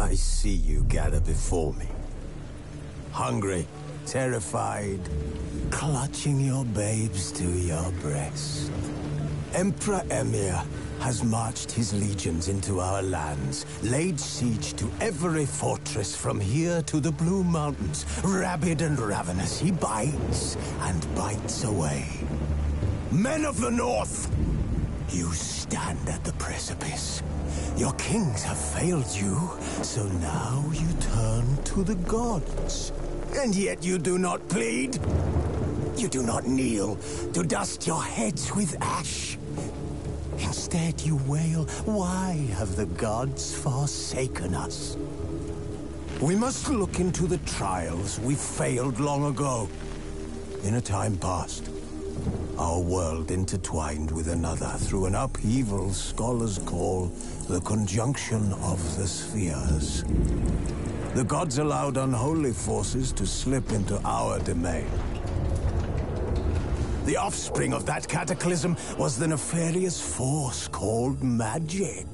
I see you gather before me. Hungry, terrified, clutching your babes to your breast. Emperor Emir has marched his legions into our lands, laid siege to every fortress from here to the Blue Mountains. Rabid and ravenous, he bites and bites away. Men of the North, you stand at the precipice. Your kings have failed you, so now you turn to the gods. And yet you do not plead. You do not kneel to dust your heads with ash. Instead you wail, why have the gods forsaken us? We must look into the trials we failed long ago. In a time past, our world intertwined with another through an upheaval scholars call the conjunction of the spheres. The gods allowed unholy forces to slip into our domain. The offspring of that cataclysm was the nefarious force called magic.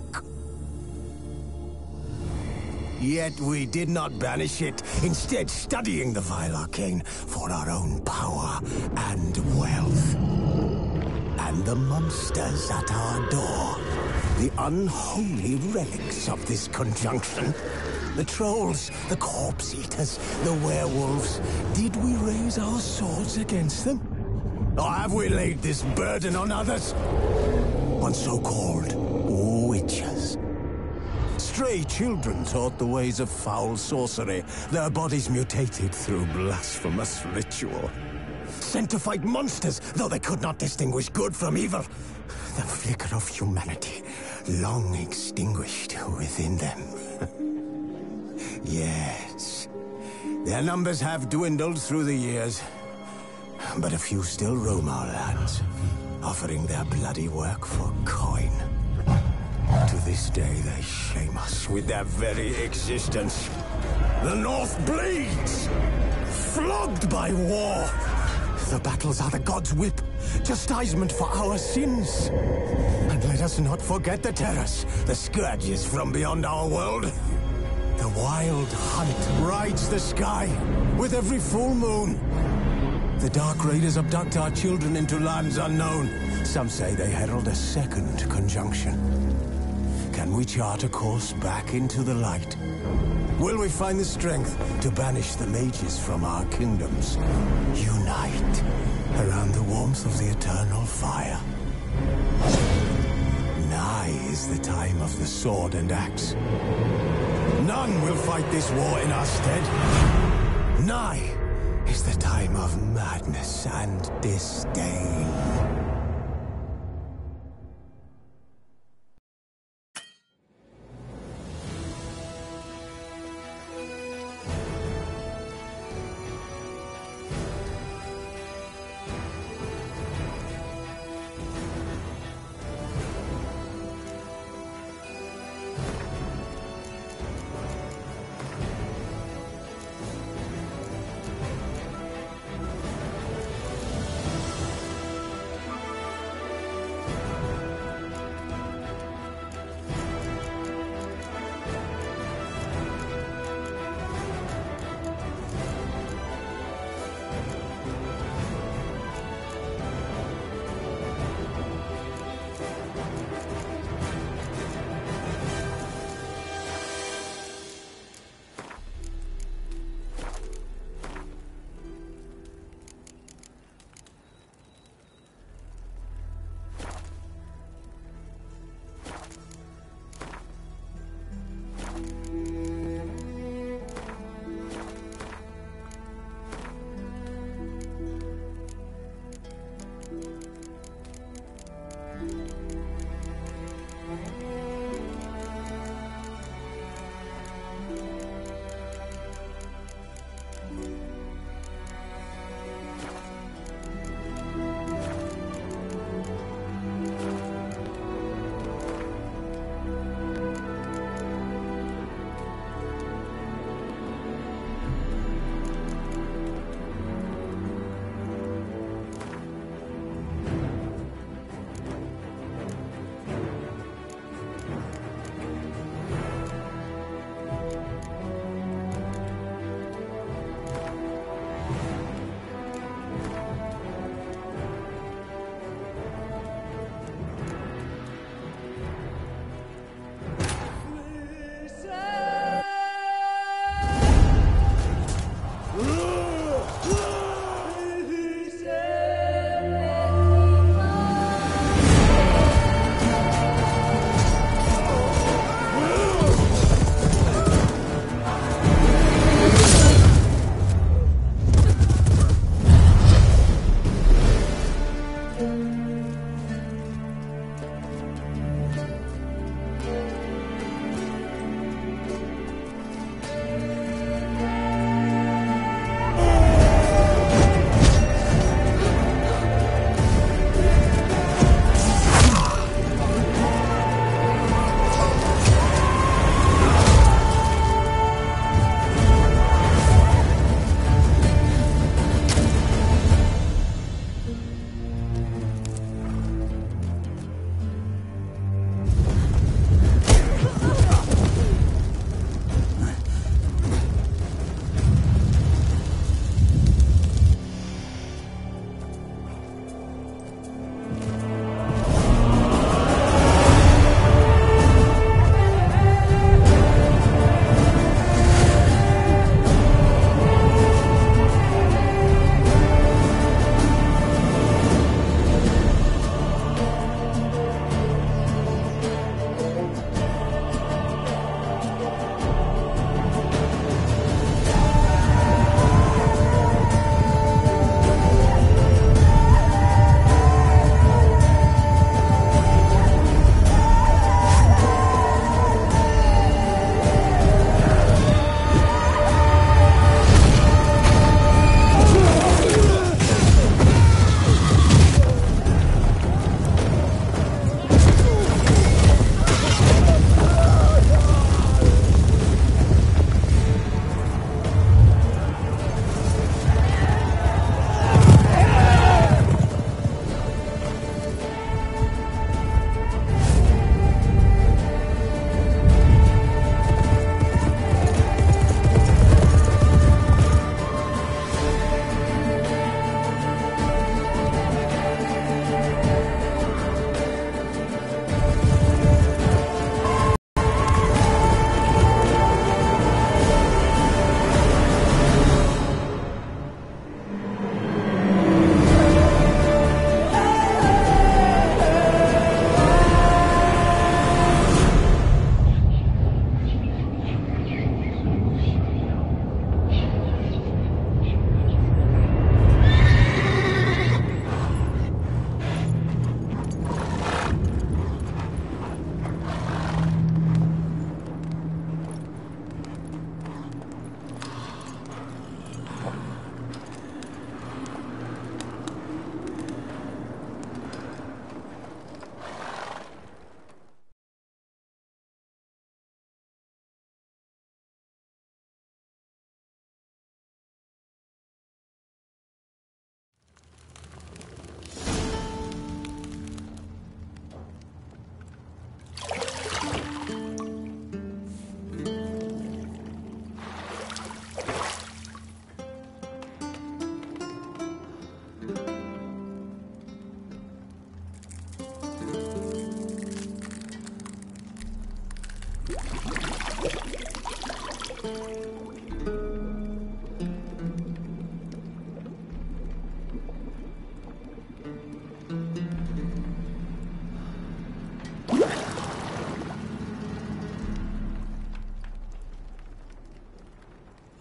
Yet we did not banish it, instead studying the vile arcane for our own power and wealth. And the monsters at our door, the unholy relics of this conjunction. The trolls, the corpse-eaters, the werewolves. Did we raise our swords against them? Or have we laid this burden on others? On so-called witches. Stray children taught the ways of foul sorcery, their bodies mutated through blasphemous ritual. Sent to fight monsters, though they could not distinguish good from evil. The flicker of humanity, long extinguished within them. Yes, their numbers have dwindled through the years, but a few still roam our lands, offering their bloody work for coin. To this day, they shame us with their very existence. The North bleeds, flogged by war. The battles are the gods' whip, chastisement for our sins. And let us not forget the terrors, the scourges from beyond our world. The wild hunt rides the sky with every full moon. The Dark Raiders abduct our children into lands unknown. Some say they herald a second conjunction. Can we chart a course back into the light? Will we find the strength to banish the mages from our kingdoms? Unite around the warmth of the eternal fire. Nigh is the time of the sword and axe. None will fight this war in our stead. Nigh is the time of madness and disdain.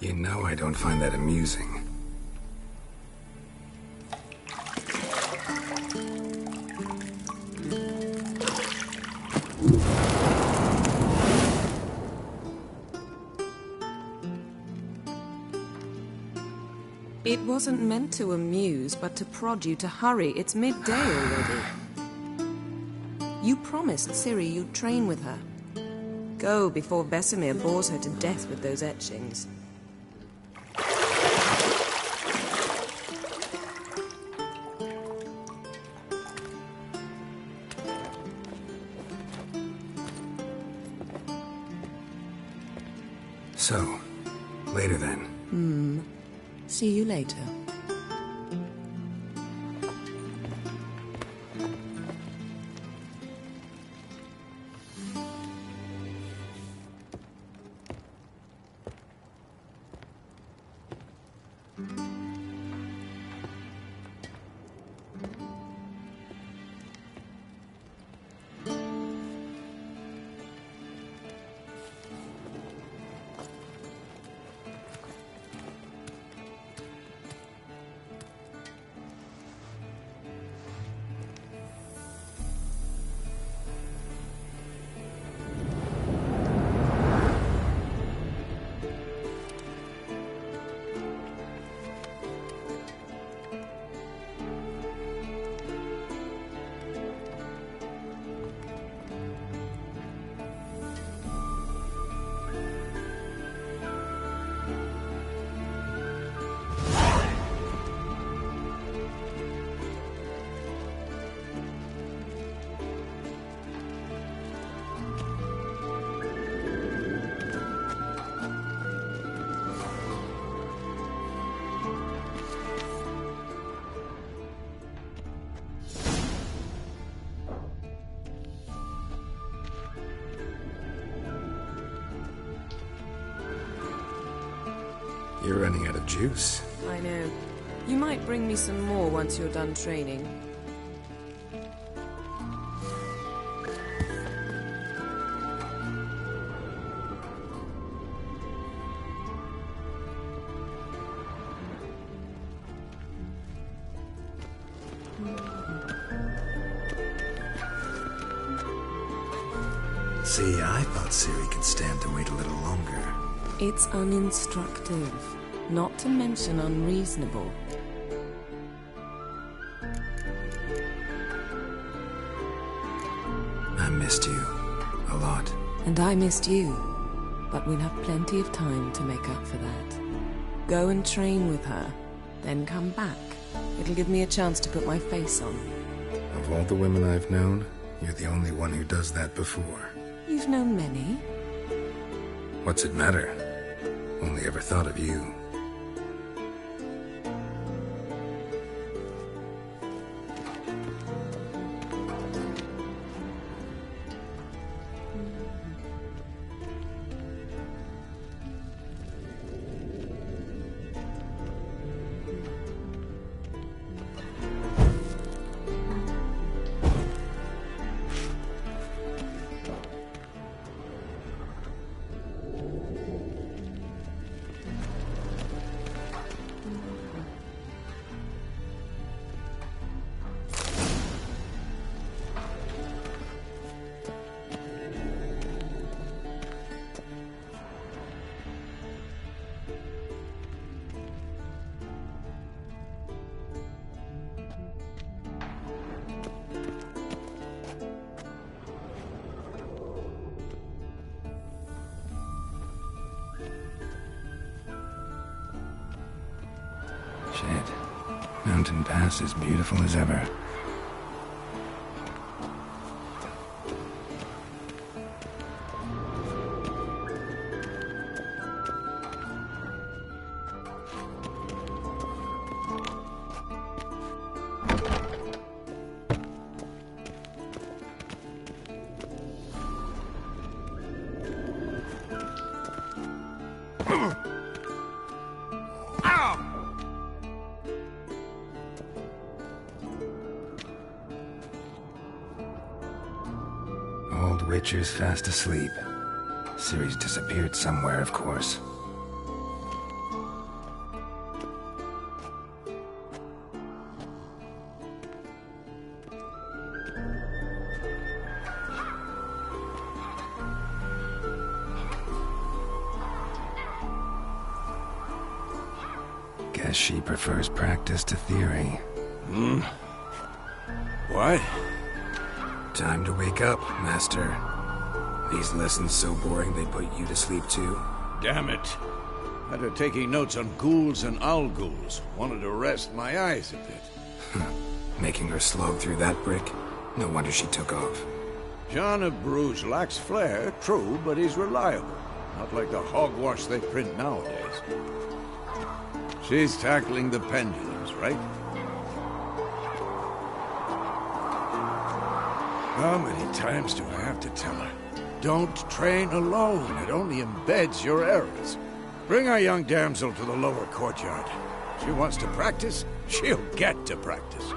You know I don't find that amusing. It wasn't meant to amuse, but to prod you to hurry. It's midday already. You promised Ciri you'd train with her. Go before Vesemir bores her to death with those etchings. So, later then. See you later. You're running out of juice. I know. You might bring me some more once you're done training. See, I thought Ciri could stand to wait a little longer. It's uninstructive, not to mention unreasonable. I missed you. A lot. And I missed you. But we'll have plenty of time to make up for that. Go and train with her, then come back. It'll give me a chance to put my face on. Of all the women I've known, you're the only one who does that before. You've known many. What's it matter? Only ever thought of you. Shit. Mountain Pass is beautiful as ever. Old Witcher's fast asleep. Ciri's disappeared somewhere, of course. Guess she prefers practice to theory. What? Time to wake up, Master. These lessons so boring they put you to sleep too? Damn it. After taking notes on ghouls and owl-ghouls, wanted to rest my eyes a bit. Making her slog through that brick? No wonder she took off. John of Bruges lacks flair, true, but he's reliable. Not like the hogwash they print nowadays. She's tackling the pendulums, right? How many times do I have to tell her? Don't train alone. It only embeds your errors. Bring our young damsel to the lower courtyard. She wants to practice, she'll get to practice.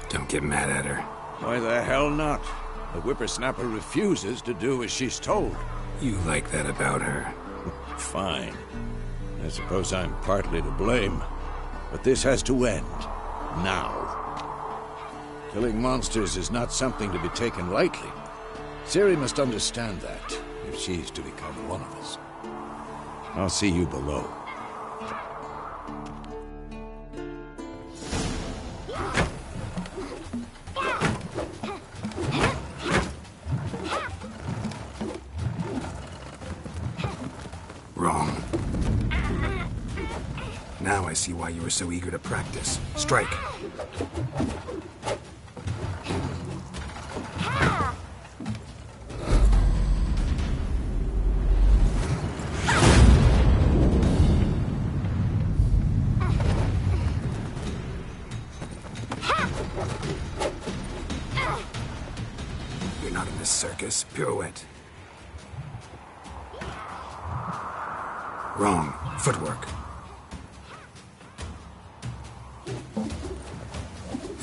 Don't get mad at her. Why the hell not? The whippersnapper refuses to do as she's told. You like that about her. Fine. I suppose I'm partly to blame. But this has to end. Now. Killing monsters is not something to be taken lightly. Ciri must understand that, if she's to become one of us. I'll see you below. Wrong. Now I see why you were so eager to practice. Strike. You're not in this circus. Pirouette. Wrong. Footwork.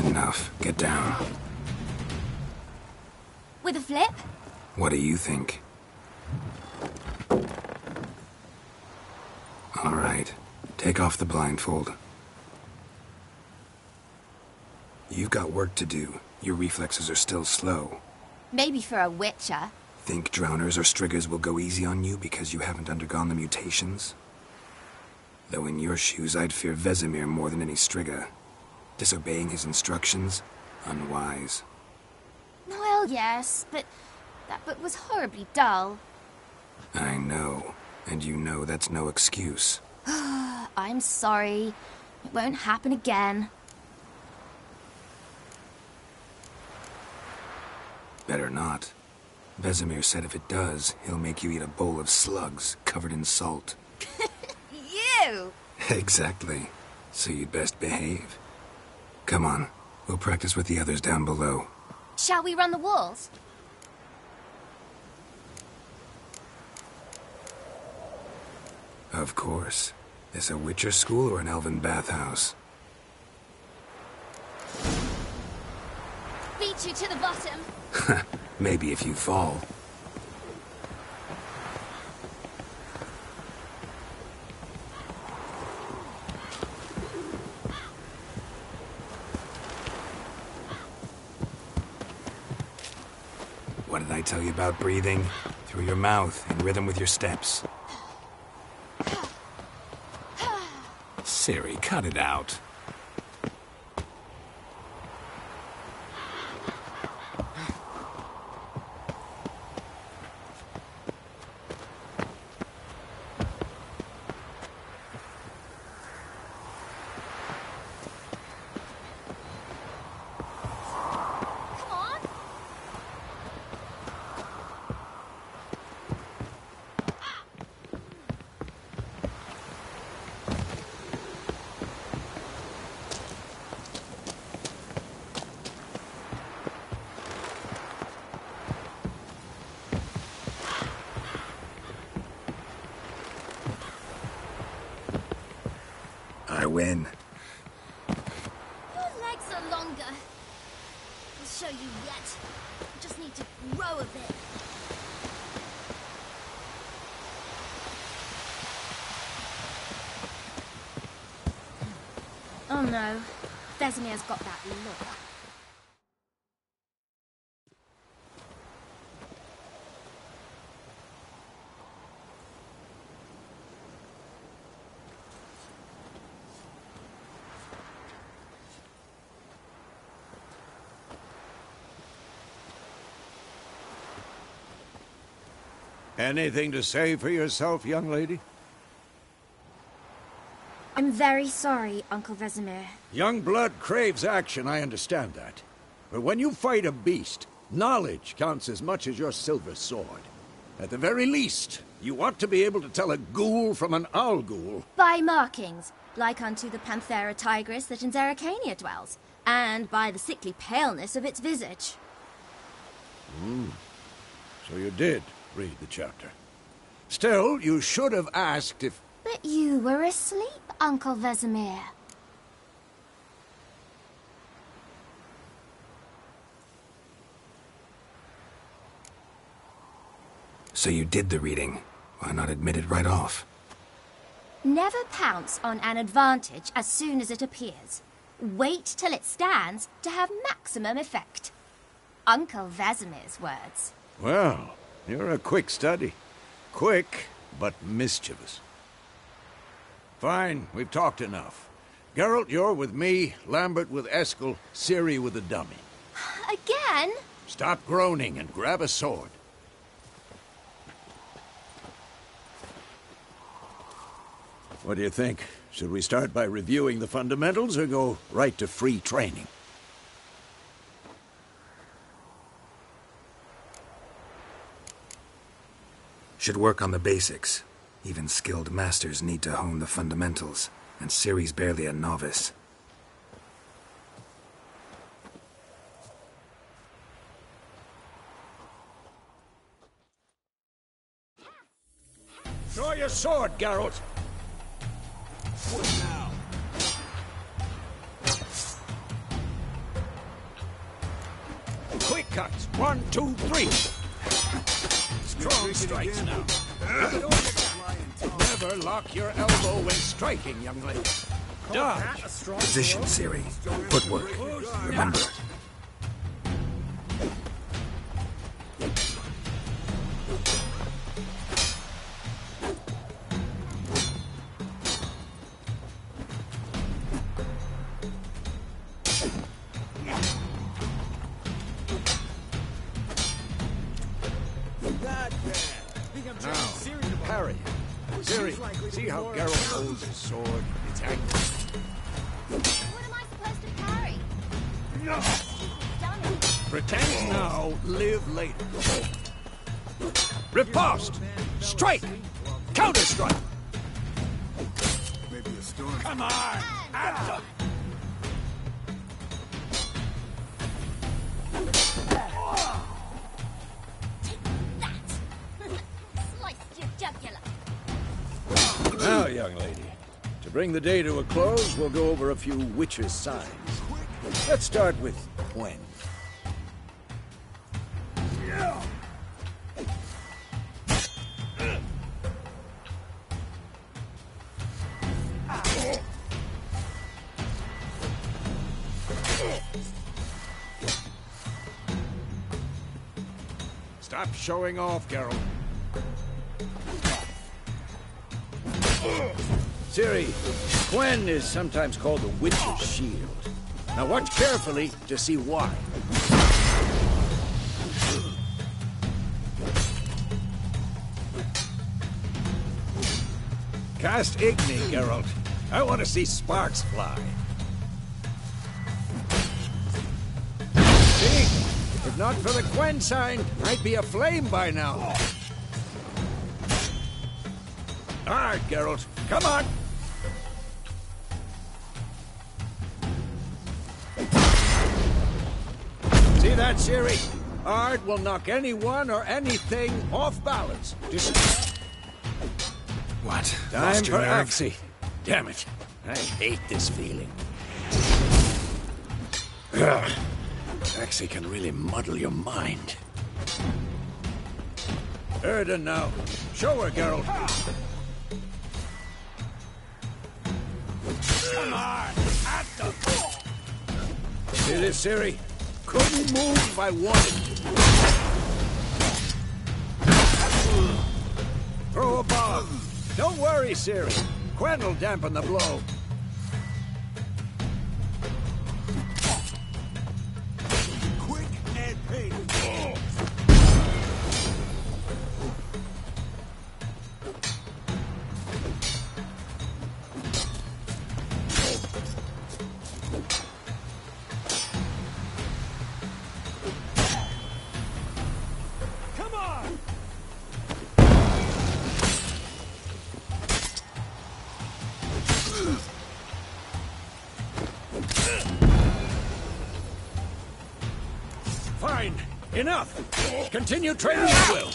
Enough. Get down. With a flip? What do you think? All right. Take off the blindfold. You've got work to do. Your reflexes are still slow. Maybe for a witcher. Think drowners or striggers will go easy on you because you haven't undergone the mutations? Though in your shoes, I'd fear Vesemir more than any strigger. Disobeying his instructions? Unwise. Well, yes, but that book was horribly dull. I know. And you know that's no excuse. I'm sorry. It won't happen again. Better not. Vesemir said if it does, he'll make you eat a bowl of slugs covered in salt. You! Exactly. So you'd best behave. Come on. We'll practice with the others down below. Shall we run the walls? Of course. This a Witcher school or an elven bathhouse? Beat you to the bottom. Maybe if you fall. What did I tell you about breathing? Through your mouth, in rhythm with your steps. Ciri, cut it out. I win. Your legs are longer. I'll show you yet. You just need to grow a bit. Oh no. Vesemir's got that look. Anything to say for yourself, young lady? I'm very sorry, Uncle Vesemir. Young blood craves action, I understand that. But when you fight a beast, knowledge counts as much as your silver sword. At the very least, you ought to be able to tell a ghoul from an owl ghoul. By markings, like unto the Panthera tigris that in Zeracania dwells, and by the sickly paleness of its visage. So you did read the chapter. Still, you should have asked if... But you were asleep, Uncle Vesemir. So you did the reading. Why not admit it right off? Never pounce on an advantage as soon as it appears. Wait till it stands to have maximum effect. Uncle Vesemir's words. Well, you're a quick study. Quick, but mischievous. Fine, we've talked enough. Geralt, you're with me, Lambert with Eskel, Ciri with the dummy. Again? Stop groaning and grab a sword. What do you think? Should we start by reviewing the fundamentals or go right to free training? Should work on the basics. Even skilled masters need to hone the fundamentals, and Ciri's barely a novice. Draw your sword, Geralt! What now? Quick cuts! 1, 2, 3! Strong strikes now. Never lock your elbow when striking, young lady. Dodge! Position, Ciri. Footwork. Remember. Now, parry. Ciri, see how Geralt holds his sword? It's angry. What am I supposed to parry? No! Dummy. Pretend now, live later. Riposte! Strike! Counter-strike! Maybe a storm. Come on! At them! Sliced your jugular. Now, young lady, to bring the day to a close, we'll go over a few witches' signs. Let's start with Gwen. Stop showing off, Geralt. Ciri, Gwen is sometimes called the Witch's Shield. Now watch carefully to see why. Cast Igni, Geralt. I want to see sparks fly. See? If not for the Gwen sign, I'd be aflame by now. All right, Geralt. Come on! See that, Ciri? Art will knock anyone or anything off balance. What? Time Lost your for nerve? Axie. Damn it. I hate this feeling. Ugh. Axie can really muddle your mind. Erden now. Show her, Geralt. Come on! At them! See this, Ciri? Couldn't move if I wanted to. Throw a bomb. Don't worry, Ciri. Gwen will dampen the blow. Quick and painful. Enough! Continue training at will!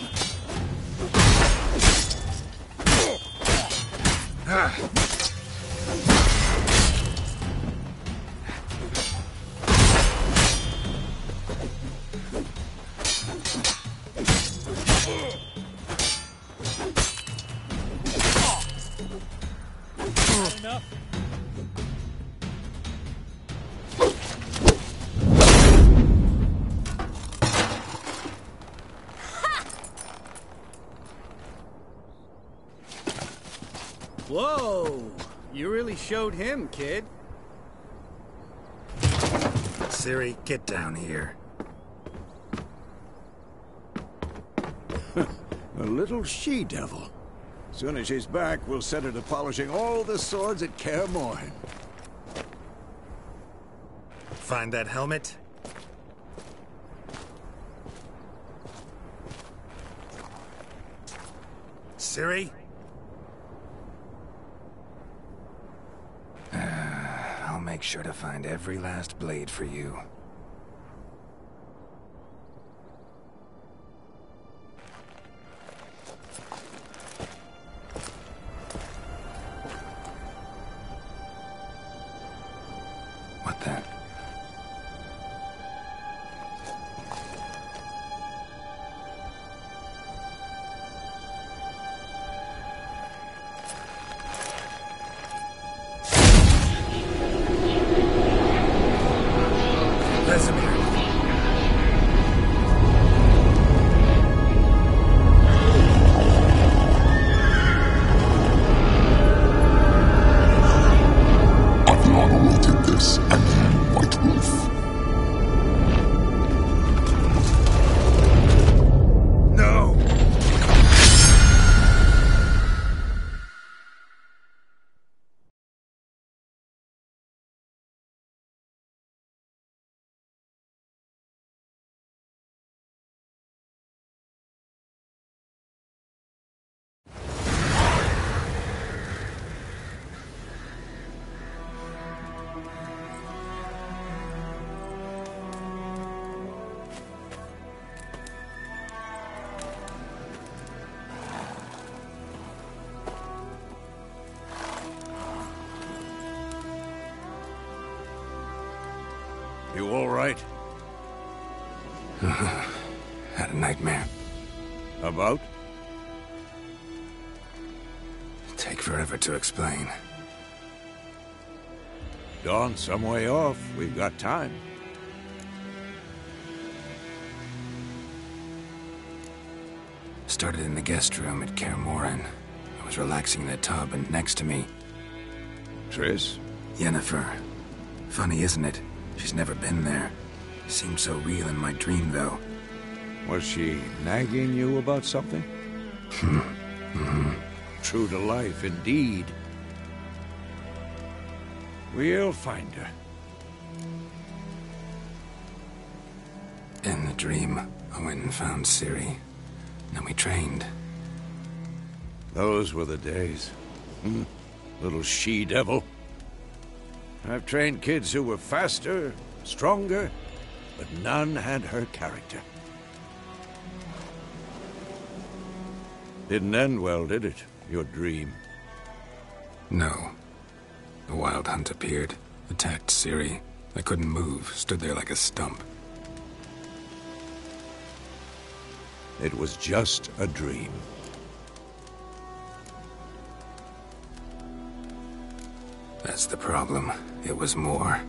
Enough. Whoa! You really showed him, kid. Ciri, get down here. A little she-devil. Soon as she's back, we'll set her to polishing all the swords at Kaer Morhen. Find that helmet? Ciri? I'll make sure to find every last blade for you. What the? Vesemir. Aviana will take this, and you, White Wolf. No! You all right? Had a nightmare. About? Take forever to explain. Dawn's some way off. We've got time. Started in the guest room at Kaer Morhen. I was relaxing in a tub, and next to me, Triss? Yennefer. Funny, isn't it? She's never been there. Seemed so real in my dream, though. Was she nagging you about something? True to life, indeed. We'll find her. In the dream, I went and found Ciri. Then we trained. Those were the days. Little she-devil. I've trained kids who were faster, stronger, but none had her character. Didn't end well, did it? Your dream? No. The Wild Hunt appeared, attacked Ciri. I couldn't move, stood there like a stump. It was just a dream. That's the problem. It was more.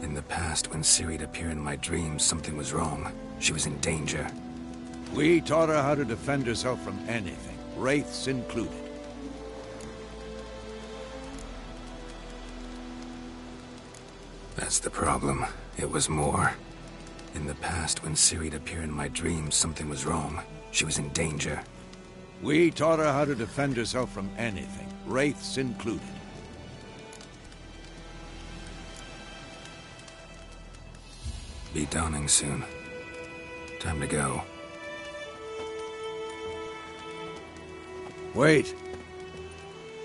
In the past, when Ciri'd appear in my dreams, something was wrong. She was in danger. We taught her how to defend herself from anything, wraiths included. That's the problem. It was more. In the past, when Ciri'd appear in my dreams, something was wrong. She was in danger. We taught her how to defend herself from anything, wraiths included. Be dawning soon. Time to go. Wait.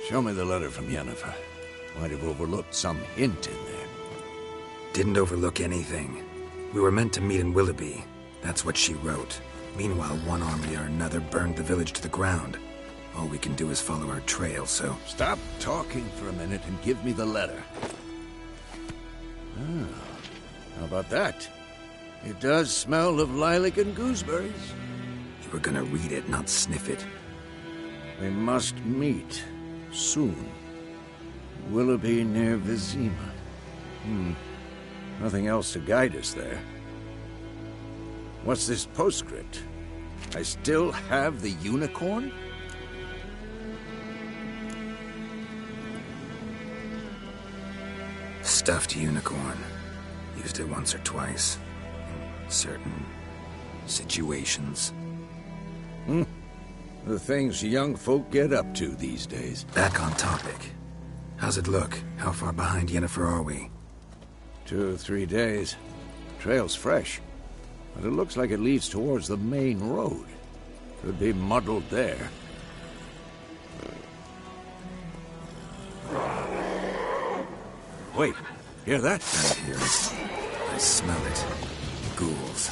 Show me the letter from Yennefer. Might have overlooked some hint in there. Didn't overlook anything. We were meant to meet in Willoughby. That's what she wrote. Meanwhile, one army or another burned the village to the ground. All we can do is follow her trail, so... Stop talking for a minute and give me the letter. Ah, how about that? It does smell of lilac and gooseberries. You were gonna read it, not sniff it. We must meet soon. Willoughby near Vizima. Nothing else to guide us there. What's this postscript? I still have the unicorn? Stuffed unicorn. Used it once or twice. In certain situations. The things young folk get up to these days. Back on topic. How's it look? How far behind Yennefer are we? 2 or 3 days. Trail's fresh, but it looks like it leads towards the main road. Could be muddled there. Wait, hear that? I hear it. I smell it. Ghouls.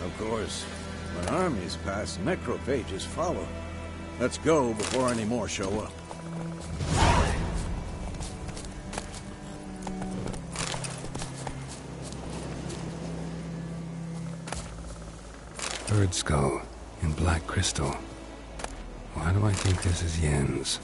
Of course, when armies pass, necrophages follow. Let's go before any more show up. Bird skull in black crystal. Why do I think this is Yen's?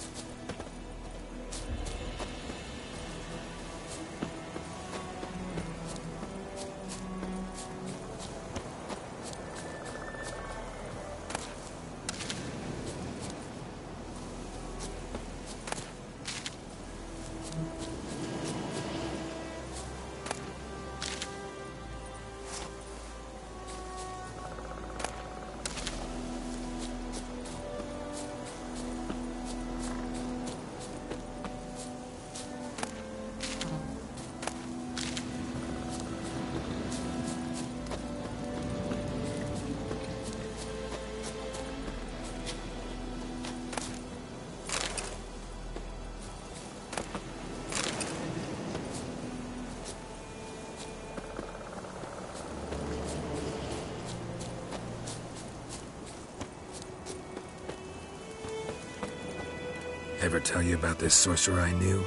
Ever tell you about this sorcerer I knew?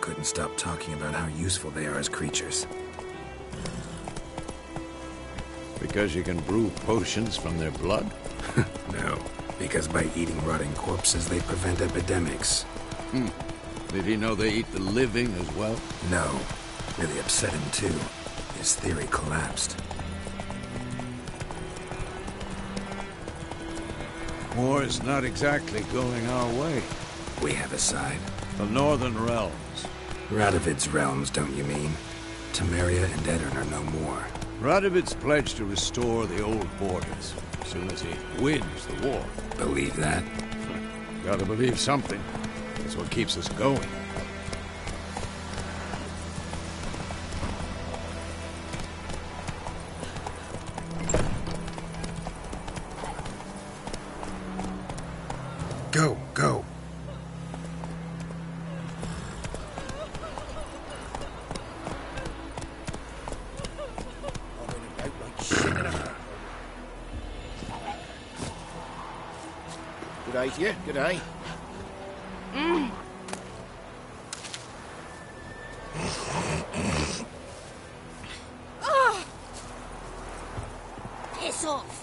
Couldn't stop talking about how useful they are as creatures. Because you can brew potions from their blood? No, because by eating rotting corpses, they prevent epidemics. Did he know they eat the living as well? No, really upset him too. His theory collapsed. War is not exactly going our way. We have a side. The Northern Realms. Radovid's realms, don't you mean? Temeria and Edirn are no more. Radovid's pledged to restore the old borders as soon as he wins the war. Believe that? Gotta believe something. That's what keeps us going. Go, go. Good day to you, good day. Piss off!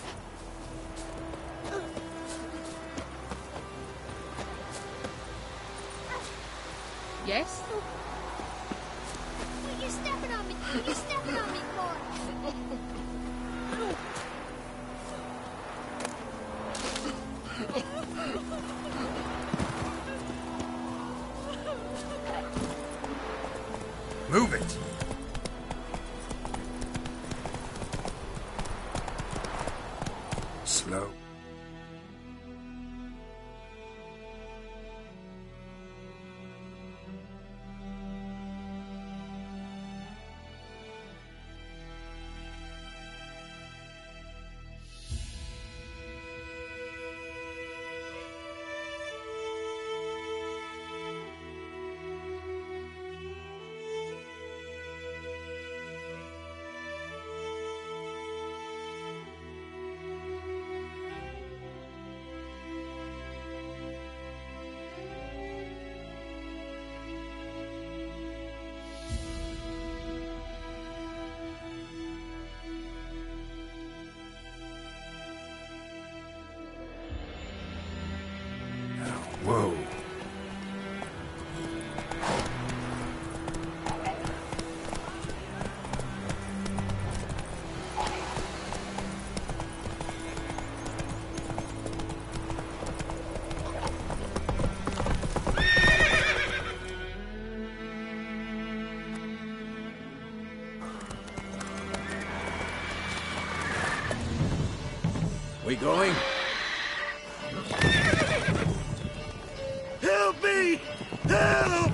You're stepping on me! You're stepping on me, boy! Move it! Slow. Whoa. We going? Help me! Help!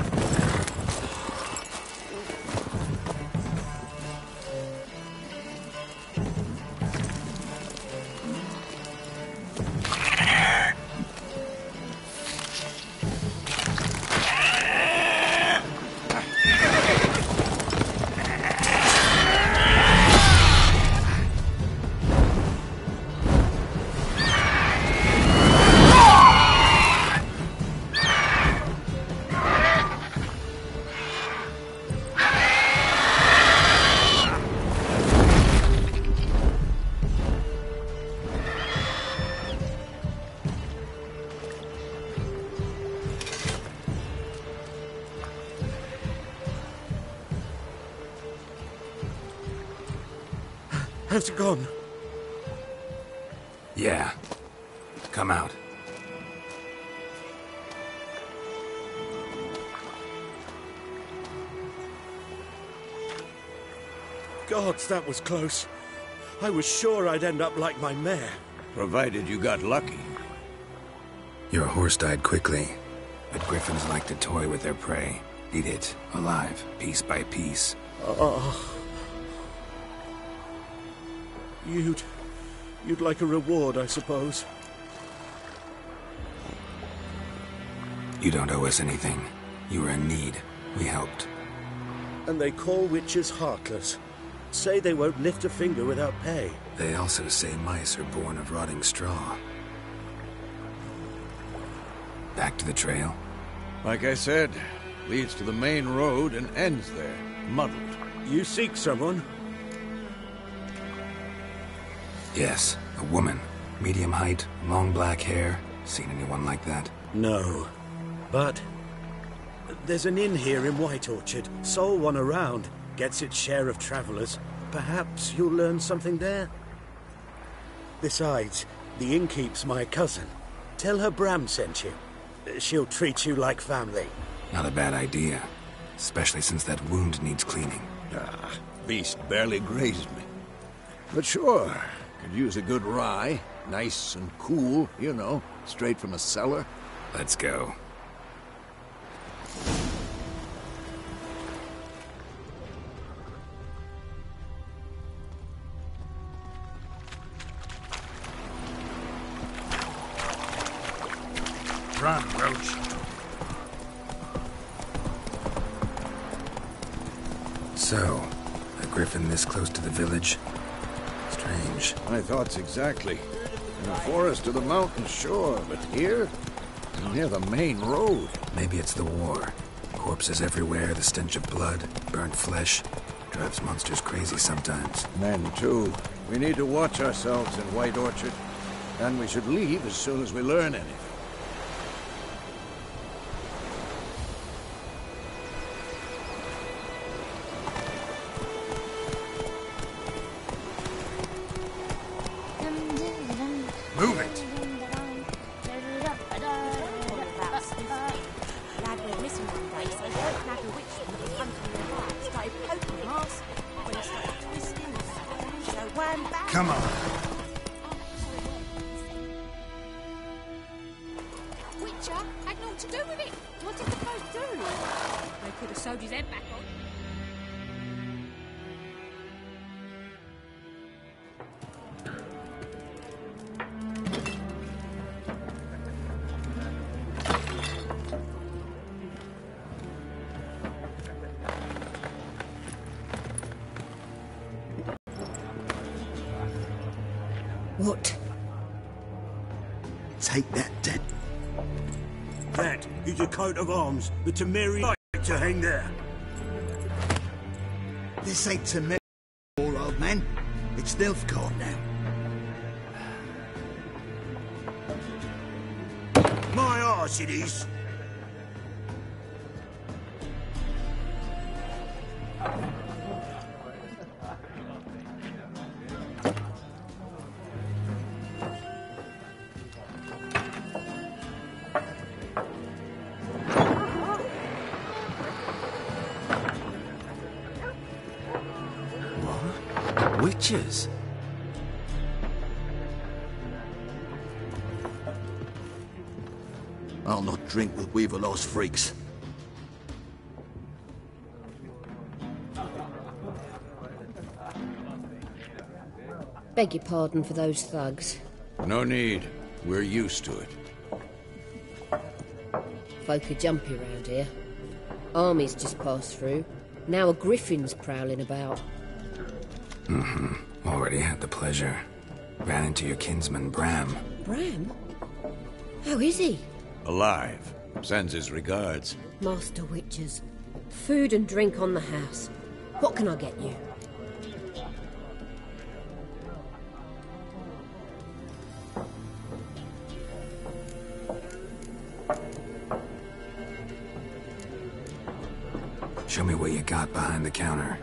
Has it gone? Yeah. Come out. Gods, that was close. I was sure I'd end up like my mare. Provided you got lucky. Your horse died quickly, but griffins like to toy with their prey. Eat it, alive, piece by piece. You'd like a reward, I suppose. You don't owe us anything. You were in need. We helped. And they call witches heartless. Say they won't lift a finger without pay. They also say mice are born of rotting straw. Back to the trail? Like I said, leads to the main road and ends there, muddled. You seek someone? Yes, a woman. Medium height, long black hair. Seen anyone like that? No. But there's an inn here in White Orchard. Sole one around. Gets its share of travelers. Perhaps you'll learn something there? Besides, the innkeep's my cousin. Tell her Bram sent you. She'll treat you like family. Not a bad idea. Especially since that wound needs cleaning. Beast barely grazed me. But sure, could use a good rye. Nice and cool, you know, straight from a cellar. Let's go. Run, Roach. So, a griffin this close to the village? Strange. My thoughts exactly. In the forest or the mountain, sure, but here? Near the main road. Maybe it's the war. Corpses everywhere, the stench of blood, burnt flesh. Drives monsters crazy sometimes. Men, too. We need to watch ourselves in White Orchard. And we should leave as soon as we learn anything. Don't nag a witch from the front of your heart. Started poking your arse when it started twisting. So wham bam. Come on. Witcher had naught to do with it. What did the folk do? They could have sewed his head back on. What? Take that, Dad. That is a coat of arms the Temeri like to hang there. This ain't to me, old man. It's Nilfgaard now. My arse it is. Witches? I'll not drink with Weaverlaw's freaks. Beg your pardon for those thugs. No need. We're used to it. Folk are jumpy round here. Armies just passed through. Now a griffin's prowling about. Already had the pleasure. Ran into your kinsman, Bram. Bram? How is he? Alive. Sends his regards. Master Witchers. Food and drink on the house. What can I get you? Show me what you got behind the counter.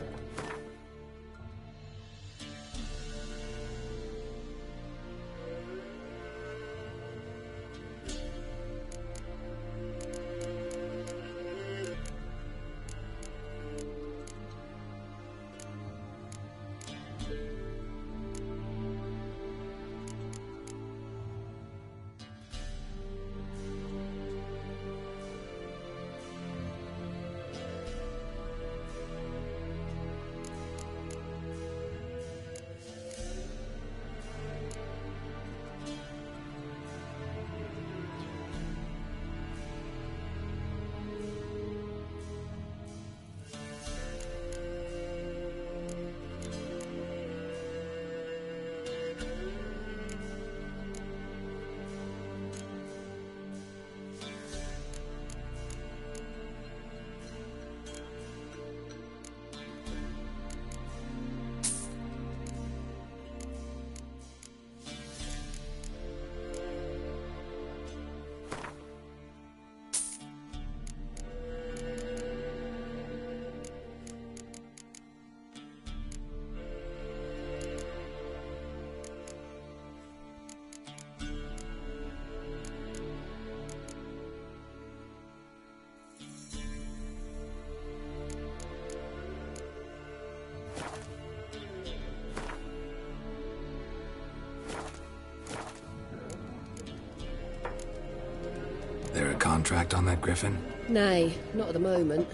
There a contract on that griffin? Nay, not at the moment.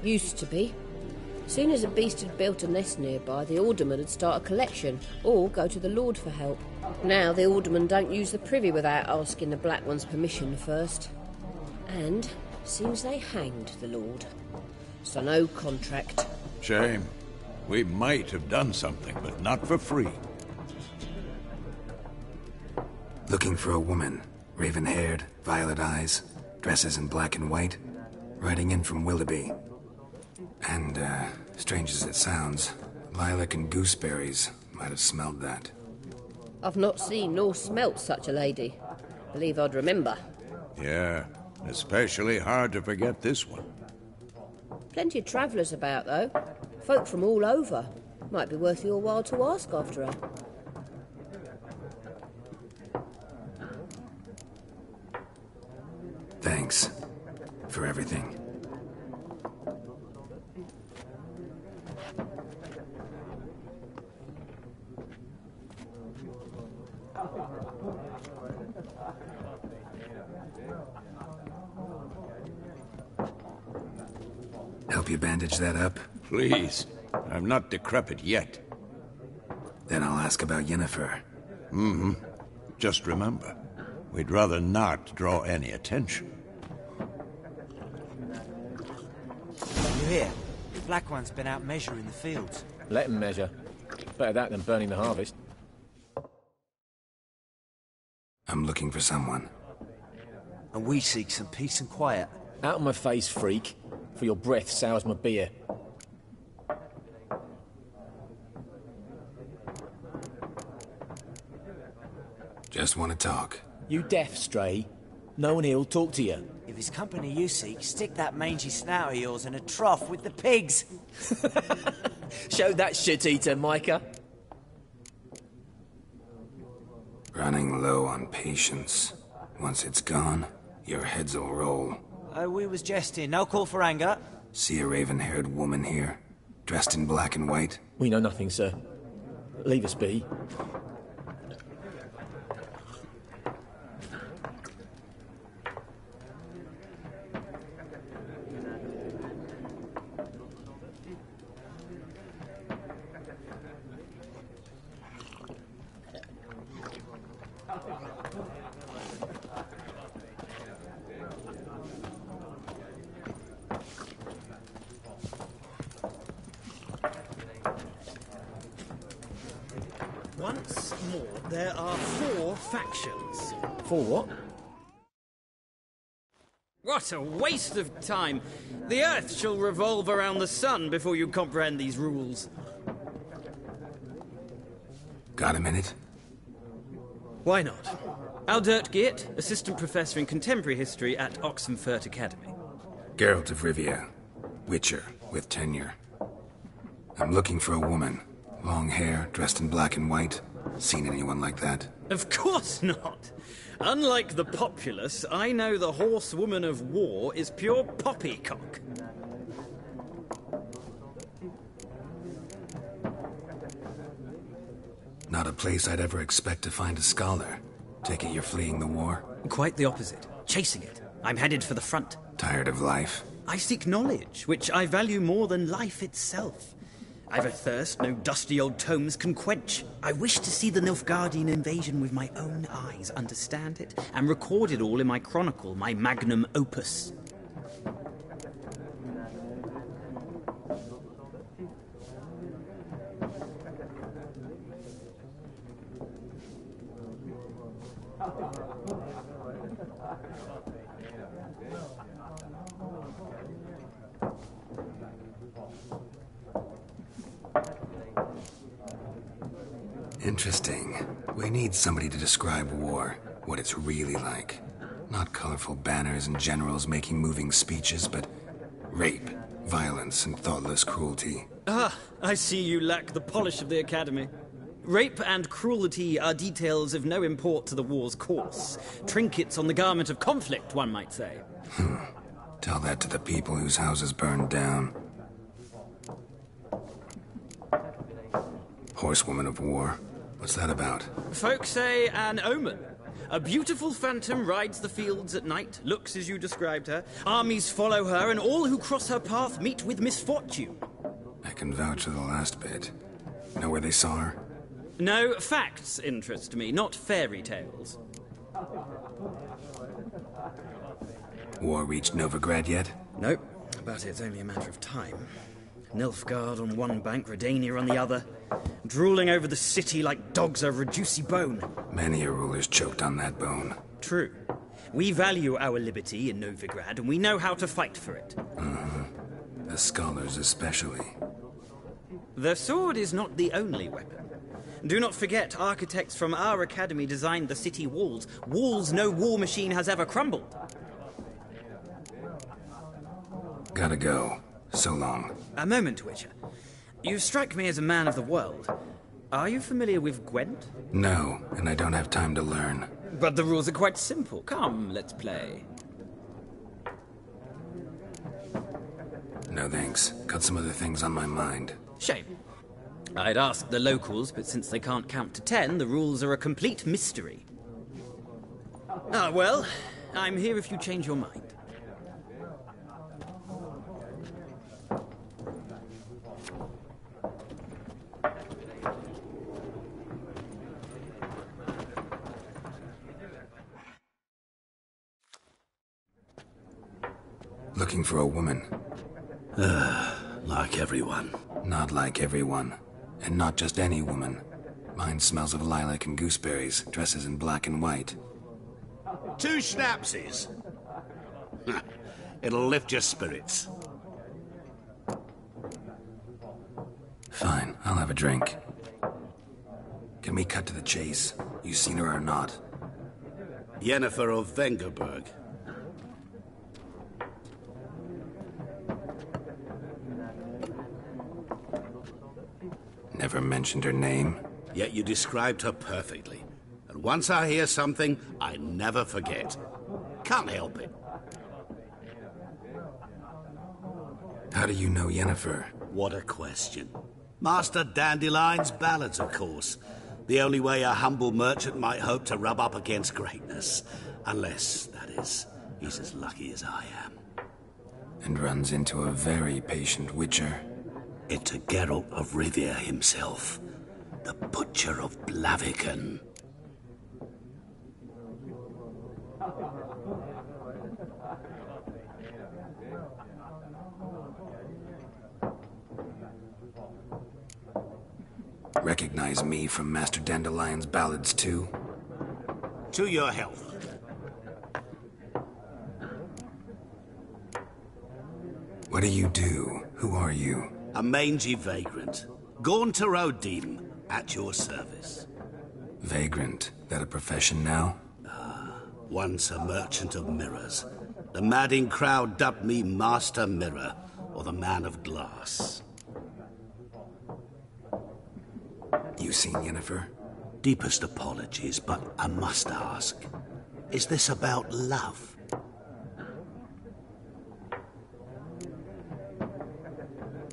Used to be. Soon as a beast had built a nest nearby, the alderman would start a collection, or go to the Lord for help. Now the aldermen don't use the privy without asking the Black One's permission first. And seems they hanged the Lord. So no contract. Shame. We might have done something, but not for free. Looking for a woman. Raven-haired, violet eyes, dresses in black and white. Riding in from Willoughby. And, strange as it sounds, lilac and gooseberries might have smelled that. I've not seen nor smelt such a lady. Believe I'd remember. Yeah, especially hard to forget this one. Plenty of travellers about, though. Folk from all over. Might be worth your while to ask after her. Thanks for everything. Help you bandage that up? Please. I'm not decrepit yet. Then I'll ask about Yennefer. Mm-hmm. Just remember, we'd rather not draw any attention. You hear? The Black One's been out measuring the fields. Let him measure. Better that than burning the harvest. I'm looking for someone. And we seek some peace and quiet. Out of my face, freak. For your breath sours my beer. Just want to talk. You deaf, Stray? No one here'll talk to you. If it's company you seek, stick that mangy snout of yours in a trough with the pigs. Show that shit-eater, Micah. Running low on patience. Once it's gone, your heads will roll. Oh, we was jesting. No call for anger. See a raven-haired woman here, dressed in black and white? We know nothing, sir. Leave us be. Once more, there are 4 factions. 4 what? What a waste of time! The Earth shall revolve around the sun before you comprehend these rules. Got a minute? Why not? Aldert Geert, Assistant Professor in Contemporary History at Oxenfurt Academy. Geralt of Rivia. Witcher, with tenure. I'm looking for a woman. Long hair, dressed in black and white. Seen anyone like that? Of course not! Unlike the populace, I know the horsewoman of war is pure poppycock. Not a place I'd ever expect to find a scholar. Take it you're fleeing the war? Quite the opposite. Chasing it. I'm headed for the front. Tired of life? I seek knowledge, which I value more than life itself. I've a thirst no dusty old tomes can quench. I wish to see the Nilfgaardian invasion with my own eyes, understand it, and record it all in my chronicle, my magnum opus. Interesting. We need somebody to describe war, what it's really like. Not colorful banners and generals making moving speeches, but rape, violence, and thoughtless cruelty. Ah, I see you lack the polish of the Academy. Rape and cruelty are details of no import to the war's course. Trinkets on the garment of conflict, one might say. Tell that to the people whose houses burned down. Horsewoman of war. What's that about? Folk say an omen. A beautiful phantom rides the fields at night, looks as you described her. Armies follow her, and all who cross her path meet with misfortune. I can vouch for the last bit. Know where they saw her? No, facts interest me, not fairy tales. War reached Novigrad yet? Nope, but it's only a matter of time. Nilfgaard on one bank, Redania on the other, drooling over the city like dogs over a juicy bone. Many a ruler's choked on that bone. True. We value our liberty in Novigrad, and we know how to fight for it. The scholars especially. The sword is not the only weapon. Do not forget, architects from our academy designed the city walls. Walls no war machine has ever crumbled. Gotta go. So long. A moment, Witcher. You strike me as a man of the world. Are you familiar with Gwent? No, and I don't have time to learn. But the rules are quite simple. Come, let's play. No thanks. Got some other things on my mind. Shame. I'd ask the locals, but since they can't count to 10, the rules are a complete mystery. Ah, well, I'm here if you change your mind. Looking for a woman. Like everyone. Not like everyone. And not just any woman. Mine smells of lilac and gooseberries, dresses in black and white. 2 schnapsies. It'll lift your spirits. Fine, I'll have a drink. Can we cut to the chase? You seen her or not? Yennefer of Vengerberg. Never mentioned her name. Yet you described her perfectly. And once I hear something, I never forget. Can't help it. How do you know Yennefer? What a question. Master Dandelion's ballads, of course. The only way a humble merchant might hope to rub up against greatness. Unless, that is, he's as lucky as I am. And runs into a very patient witcher. Into Geralt of Rivia himself. The Butcher of Blaviken. Recognize me from Master Dandelion's ballads, too? To your health. What do you do? Who are you? A mangy vagrant. Gaunter O'Deem, at your service. Vagrant? That a profession now? Once a merchant of mirrors. The madding crowd dubbed me Master Mirror, or the Man of Glass. You seen Yennefer? Deepest apologies, but I must ask. Is this about love?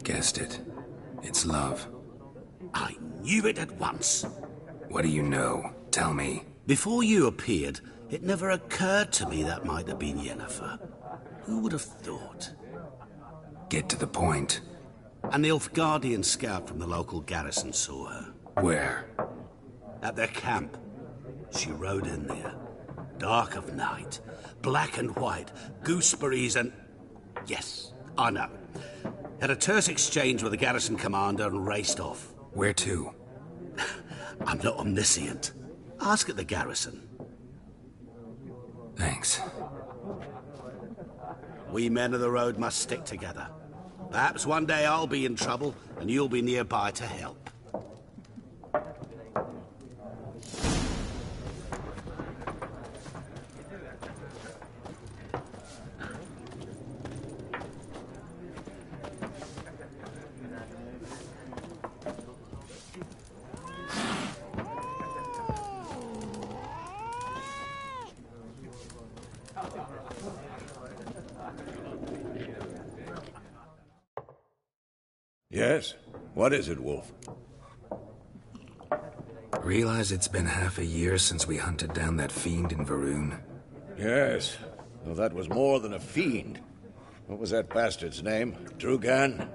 Guessed it. It's love. I knew it at once. What do you know? Tell me. Before you appeared, it never occurred to me that might have been Yennefer. Who would have thought? Get to the point. An Nilfgaardian scout from the local garrison saw her. Where? At their camp. She rode in there. Dark of night. Black and white. Gooseberries and... Yes, I know. Had a terse exchange with the garrison commander and raced off. Where to? I'm not omniscient. Ask at the garrison. Thanks. We men of the road must stick together. Perhaps one day I'll be in trouble and you'll be nearby to help. Yes? What is it, Wolf? Realize it's been half a year since we hunted down that fiend in Varun? Yes. Well, that was more than a fiend. What was that bastard's name? Drugan?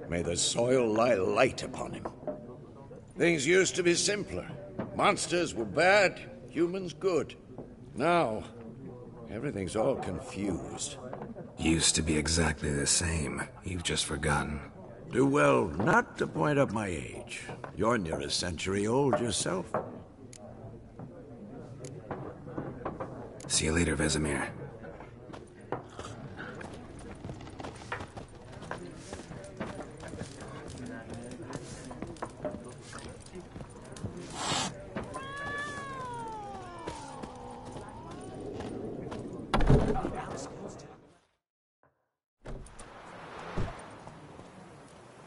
May the soil lie light upon him. Things used to be simpler. Monsters were bad, humans good. Now, everything's all confused. Used to be exactly the same. You've just forgotten. Do well not to point up my age. You're near a century old yourself. See you later, Vesemir.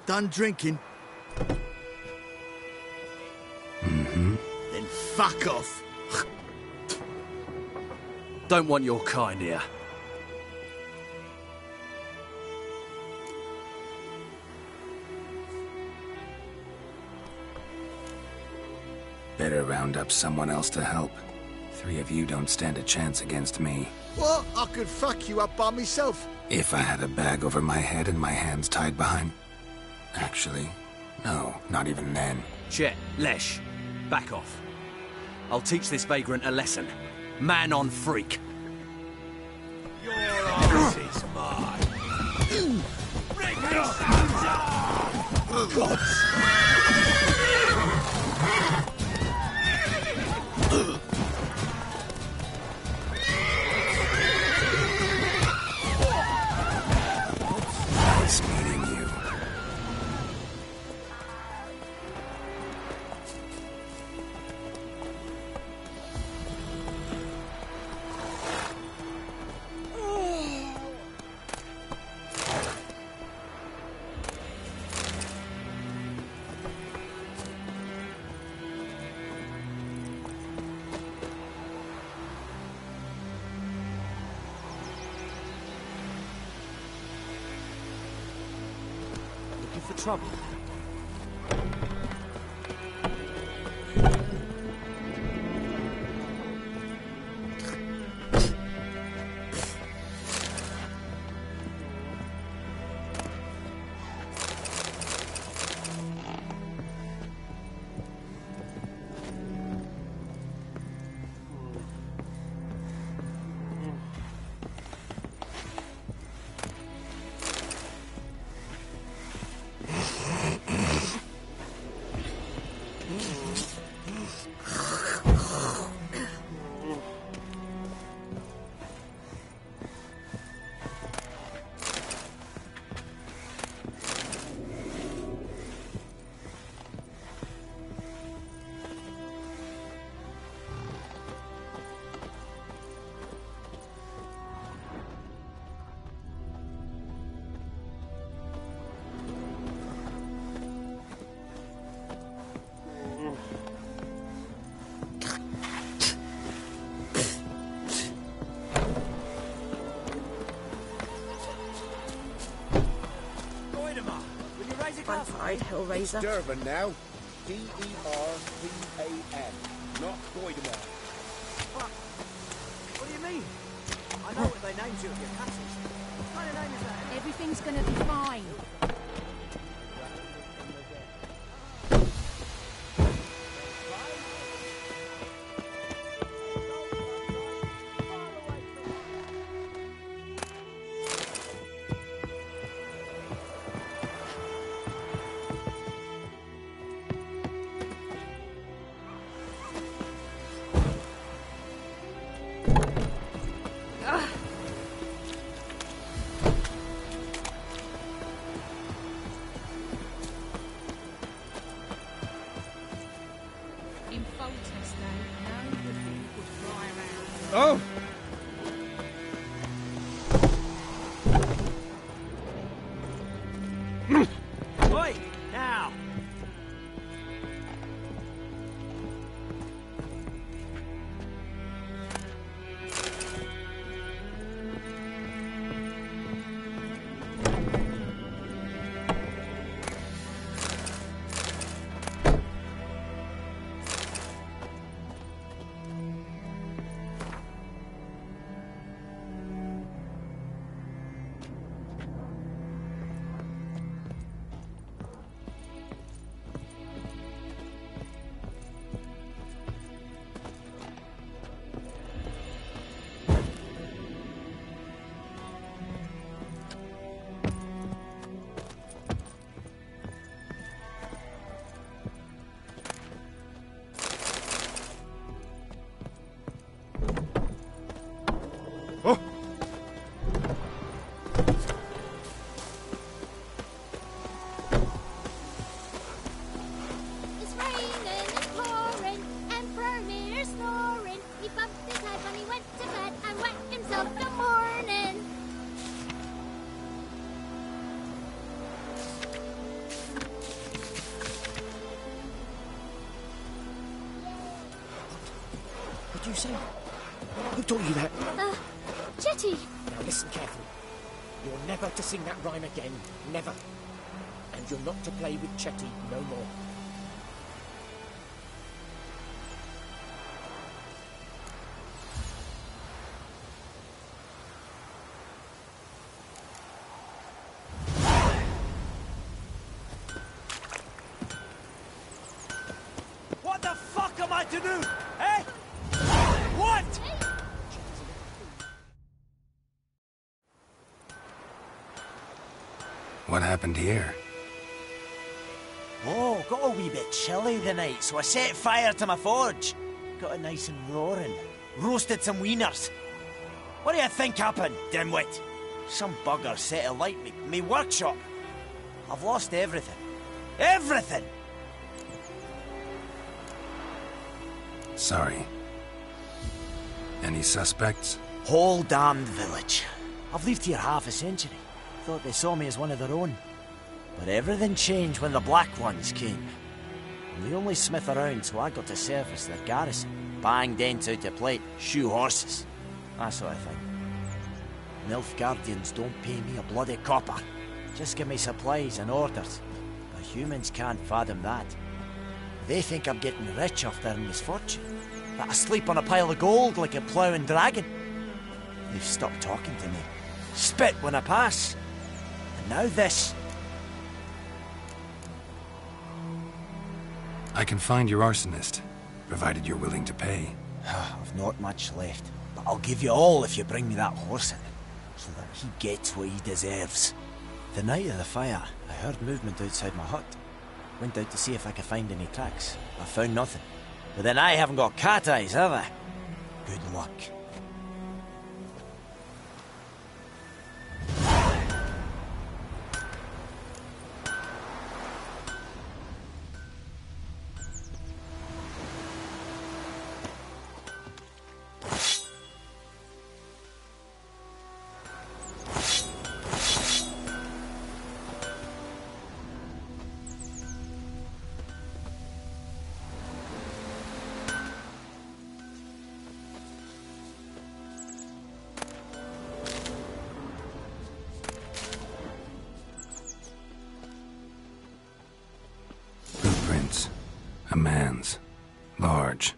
Done drinking? Mm-hmm. Then fuck off. Don't want your kind here. Better round up someone else to help. 3 of you don't stand a chance against me. What? I could fuck you up by myself. If I had a bag over my head and my hands tied behind... Actually, no, not even then. Chet, Lesh, back off. I'll teach this vagrant a lesson. Man on freak. Your arse is mine. Nice meeting you. Looking for trouble? One side, Hellraiser. Durban now. D-E-R-B-A-N. Not Goidemar. What do you mean? I know what they named you at your passage. What kind of name is that? Everything's gonna be fine. Oh! Oi! Now! It's raining, it's pouring, Emperor Mir snoring. He bumped his head when he went to bed and wet himself till morning. What do you say? Who taught you that? Chetty! Now listen carefully. You're never to sing that rhyme again. Never. And you're not to play with Chetty no more. want to do? Eh? What? What happened here? Oh, got a wee bit chilly the night, so I set fire to my forge. Got it nice and roaring. Roasted some wieners. What do you think happened, dimwit? Some bugger set alight me workshop. I've lost everything. Everything! Sorry. Any suspects? Whole damned village. I've lived here half a century. Thought they saw me as one of their own. But everything changed when the Black Ones came. I'm the only smith around, so I got to service their garrison. Bang dents out to plate, shoe horses. That sort of thing. Nilfgaardians don't pay me a bloody copper. Just give me supplies and orders. But humans can't fathom that. They think I'm getting rich off their misfortune. That I sleep on a pile of gold like a ploughing dragon. They've stopped talking to me. Spit when I pass. And now this. I can find your arsonist, provided you're willing to pay. I've not much left, but I'll give you all if you bring me that horse in, so that he gets what he deserves. The night of the fire, I heard movement outside my hut. Went out to see if I could find any tracks. I found nothing. But then I haven't got cat eyes, have I? Good luck. A man's. Large.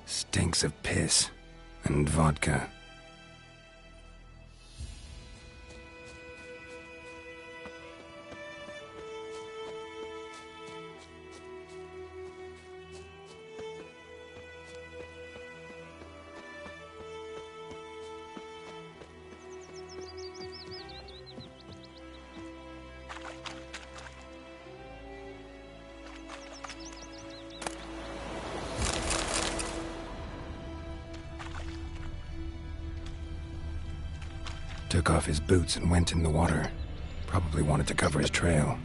Stinks of piss and vodka. Took off his boots and went in the water. Probably wanted to cover his trail.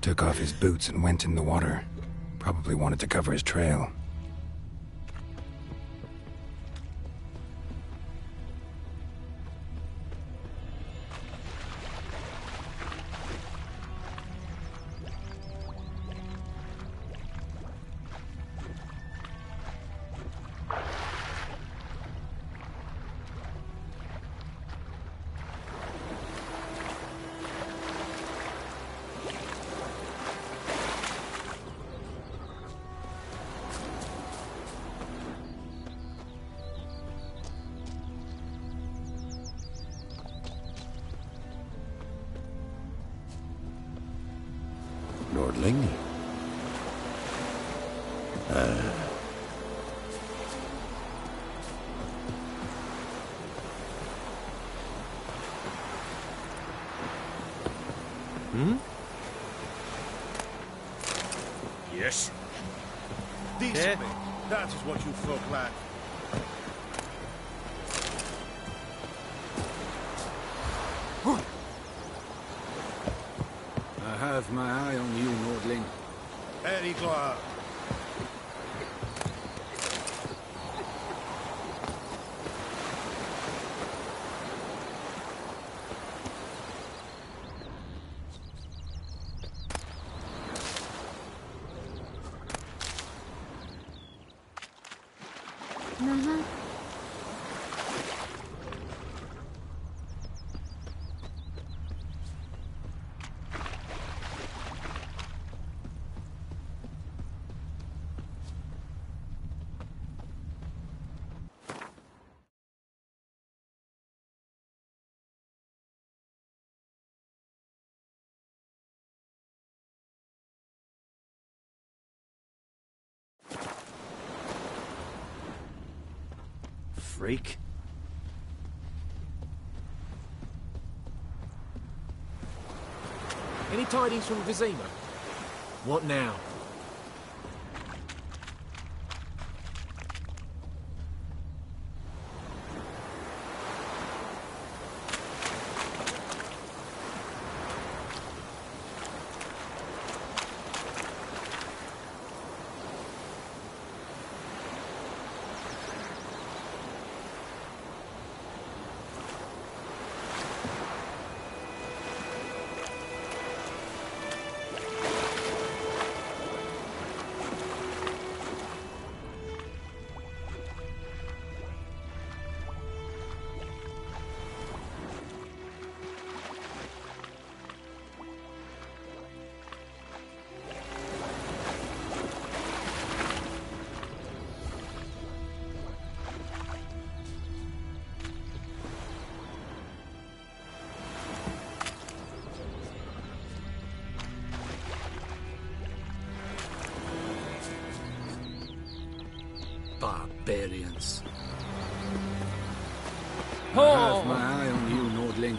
Took off his boots and went in the water. Probably wanted to cover his trail. Lordling? Yes? Decently. That is what you folk lack. I have my eye on you, Nordling. Very glad. Uh-huh. Freak. Any tidings from Vizima? What now? Barbarians. Oh! I have my eye on you, Nordling.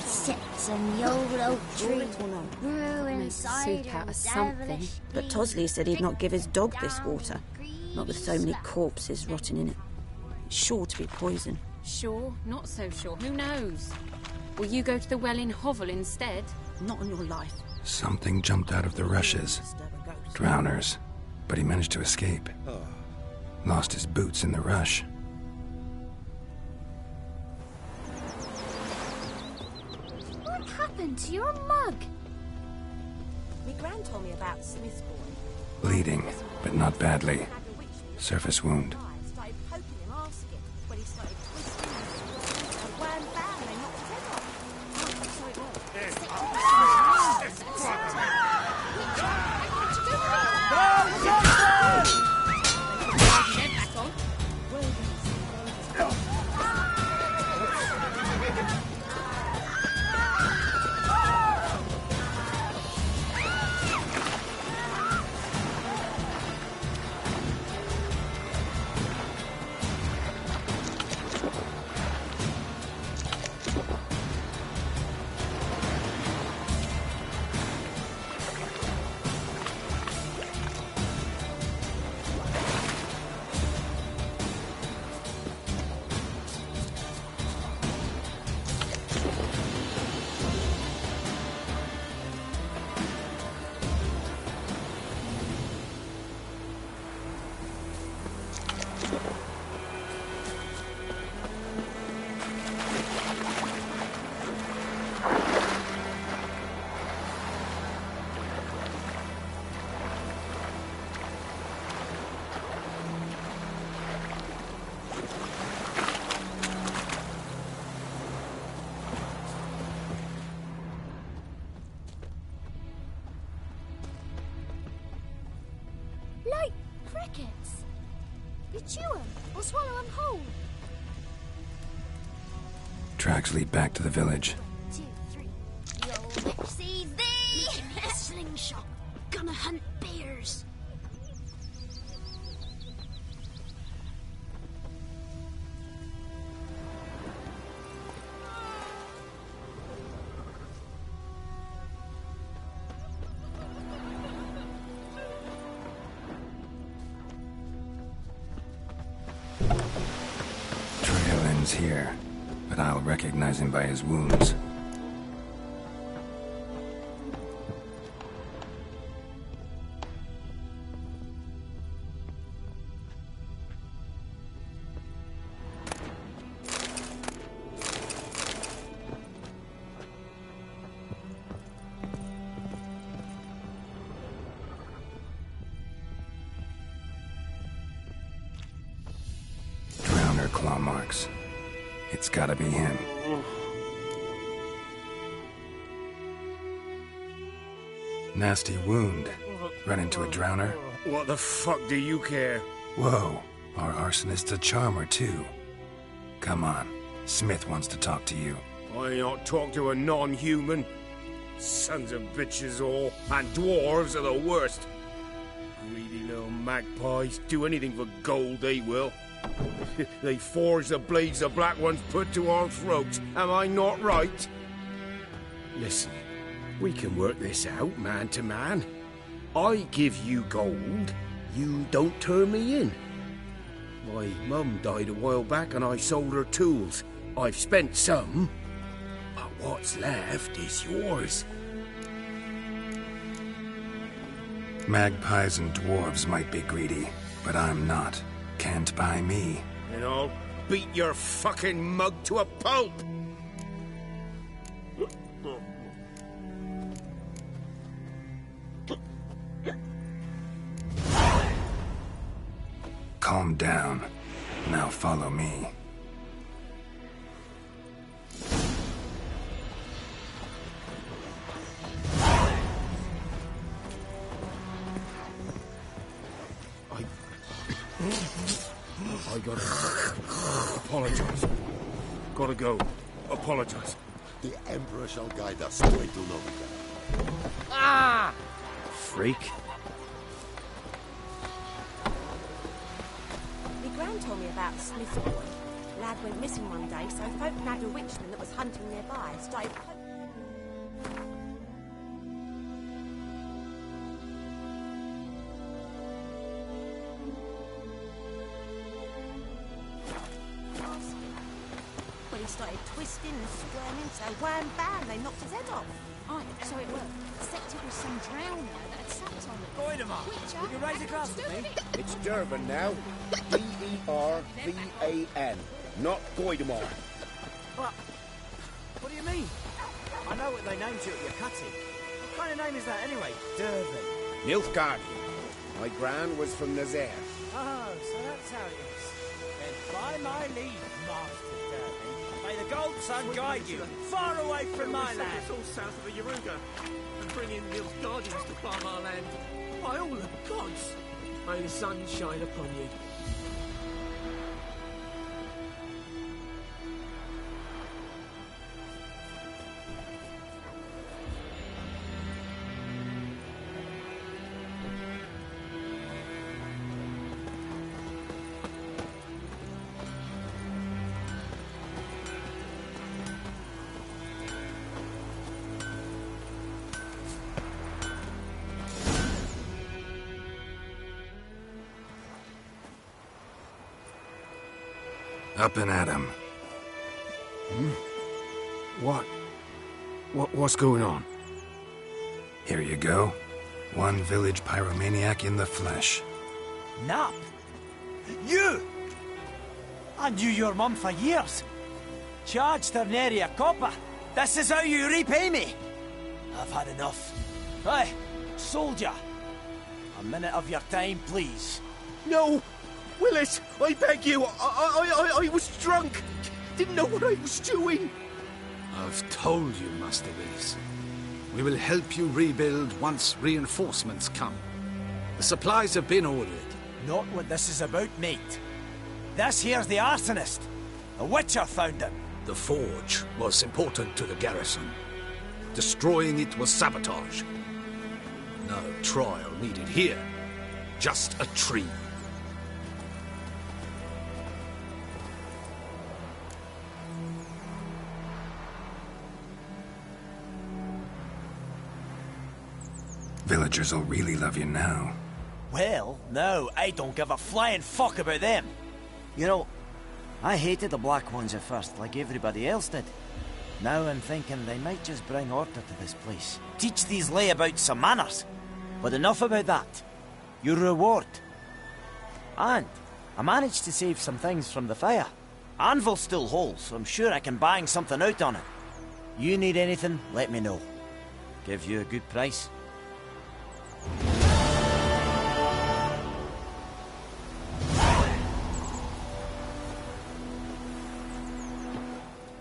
Sits in the old oak tree, grew inside Soup out her of something. devilish But Tosley said he'd not give his dog this water. Not with so many corpses rotting in it. It's sure to be poison. Sure, not so sure. Who knows? Will you go to the well in Hovel instead? Not on your life. Something jumped out of the rushes. Drowners. But he managed to escape. Lost his boots in the rush. What happened to your mug? My gran told me about the Smith's boy. Bleeding, but not badly. Surface wound. Started poking him, asking when he started twisting and wham bam, they knocked his head off. So it was. Like crickets. You chew them or swallow them whole. Tracks lead back to the village. 2, 3. The old witch sees thee. Making me a slingshot. Gonna hunt bears. Vazmir's here, but I'll recognize him by his wounds. Claw marks. It's gotta be him. Nasty wound. Run into a drowner? What the fuck do you care? Whoa, our arsonist's a charmer too. Come on, Smith wants to talk to you. I ain't not talk to a non-human. Sons of bitches all, and dwarves are the worst. Greedy little magpies, do anything for gold they will. They forge the blades the Black Ones put to our throats. Am I not right? Listen, we can work this out man to man. I give you gold, you don't turn me in. My mum died a while back and I sold her tools. I've spent some, but what's left is yours. Magpies and dwarves might be greedy, but I'm not. Can't buy me. And I'll beat your fucking mug to a pulp! Calm down. Now follow me. I gotta apologize. Gotta go. Apologize. The Emperor shall guide us straight to Novigrad. Ah! Freak. My gran told me about Smith boy. Lad went missing one day, so folk nagged a witchman that was hunting nearby. Started he started twisting and squirming, so wham bam, they knocked his head off. Aye, so it worked. Except it was some drowner that had sat on it. Goidemar, will you raise a glass with me? It's Durban now. D-E-R-V-A-N. Not Goidemar. What do you mean? I know what they named you at your cutting. What kind of name is that anyway? Durban. Nilfgaardian. My gran was from Nazaire. Oh, so that's how it is. Then by my leave, Master Durban, may the Gold Sun guide you far away from my land. It's all south of the Yaruga, and bring in Nilfgaardians to farm our land. By all the gods, may the sun shine upon you. Up and at him. What's going on? Here you go. One village pyromaniac in the flesh. Nap? You! I knew your mum for years. Charged her nary a copper. This is how you repay me. I've had enough. Hey, soldier. A minute of your time, please. No! Willis, I beg you. I was drunk. Didn't know what I was doing. I've told you, Master Willis. We will help you rebuild once reinforcements come. The supplies have been ordered. Not what this is about, mate. This here's the arsonist. A witcher found him. The forge was important to the garrison. Destroying it was sabotage. No trial needed here. Just a tree. Villagers will really love you now. Well, no, I don't give a flying fuck about them. You know, I hated the Black Ones at first, like everybody else did. Now I'm thinking they might just bring order to this place. Teach these layabouts some manners. But enough about that. Your reward. And I managed to save some things from the fire. Anvil's still whole, so I'm sure I can bang something out on it. You need anything, let me know. Give you a good price.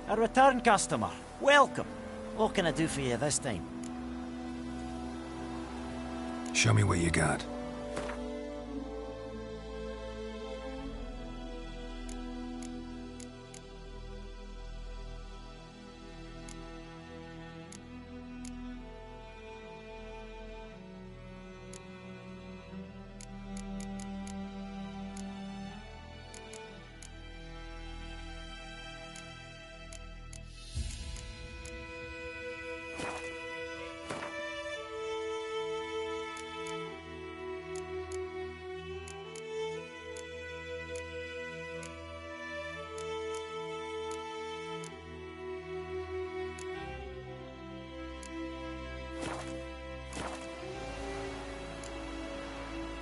A return customer. Welcome. What can I do for you this time? Show me what you got.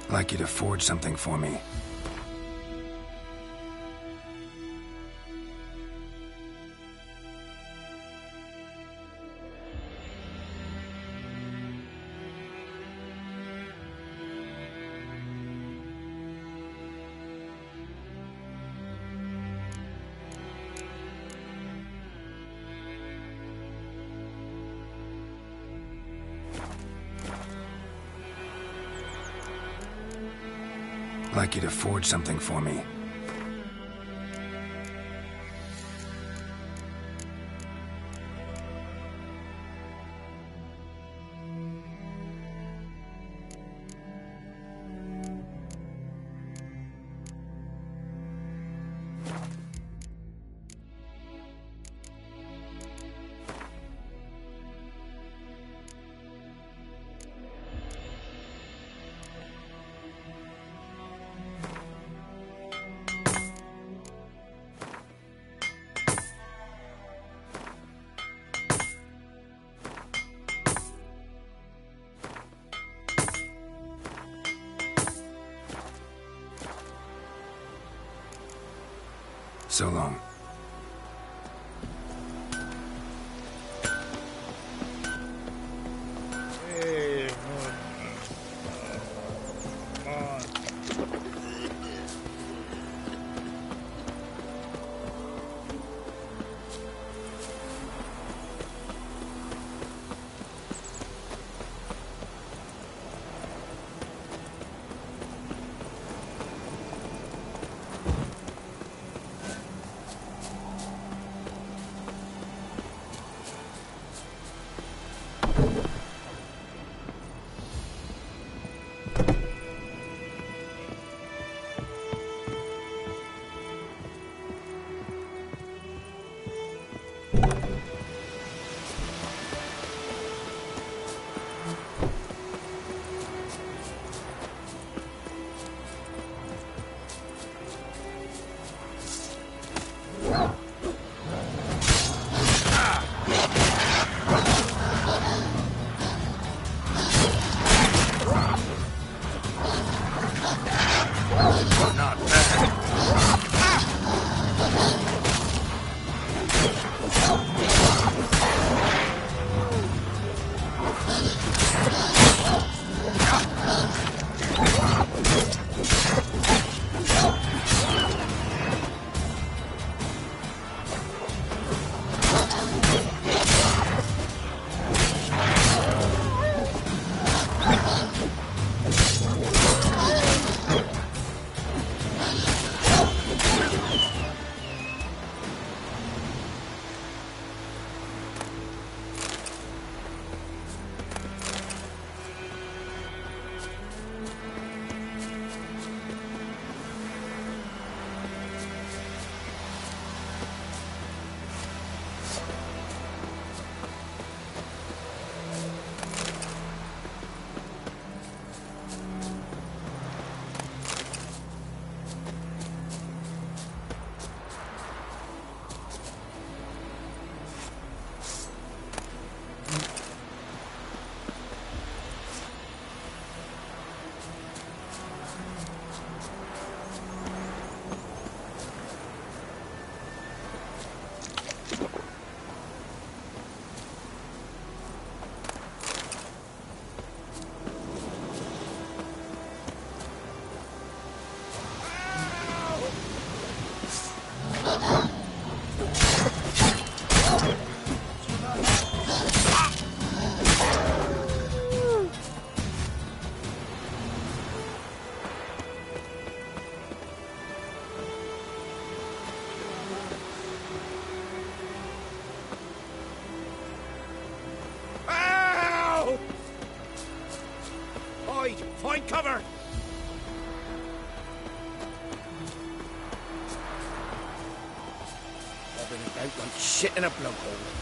I'd like you to forge something for me. I'd like you to forge something for me. So long. shit in a plug hole.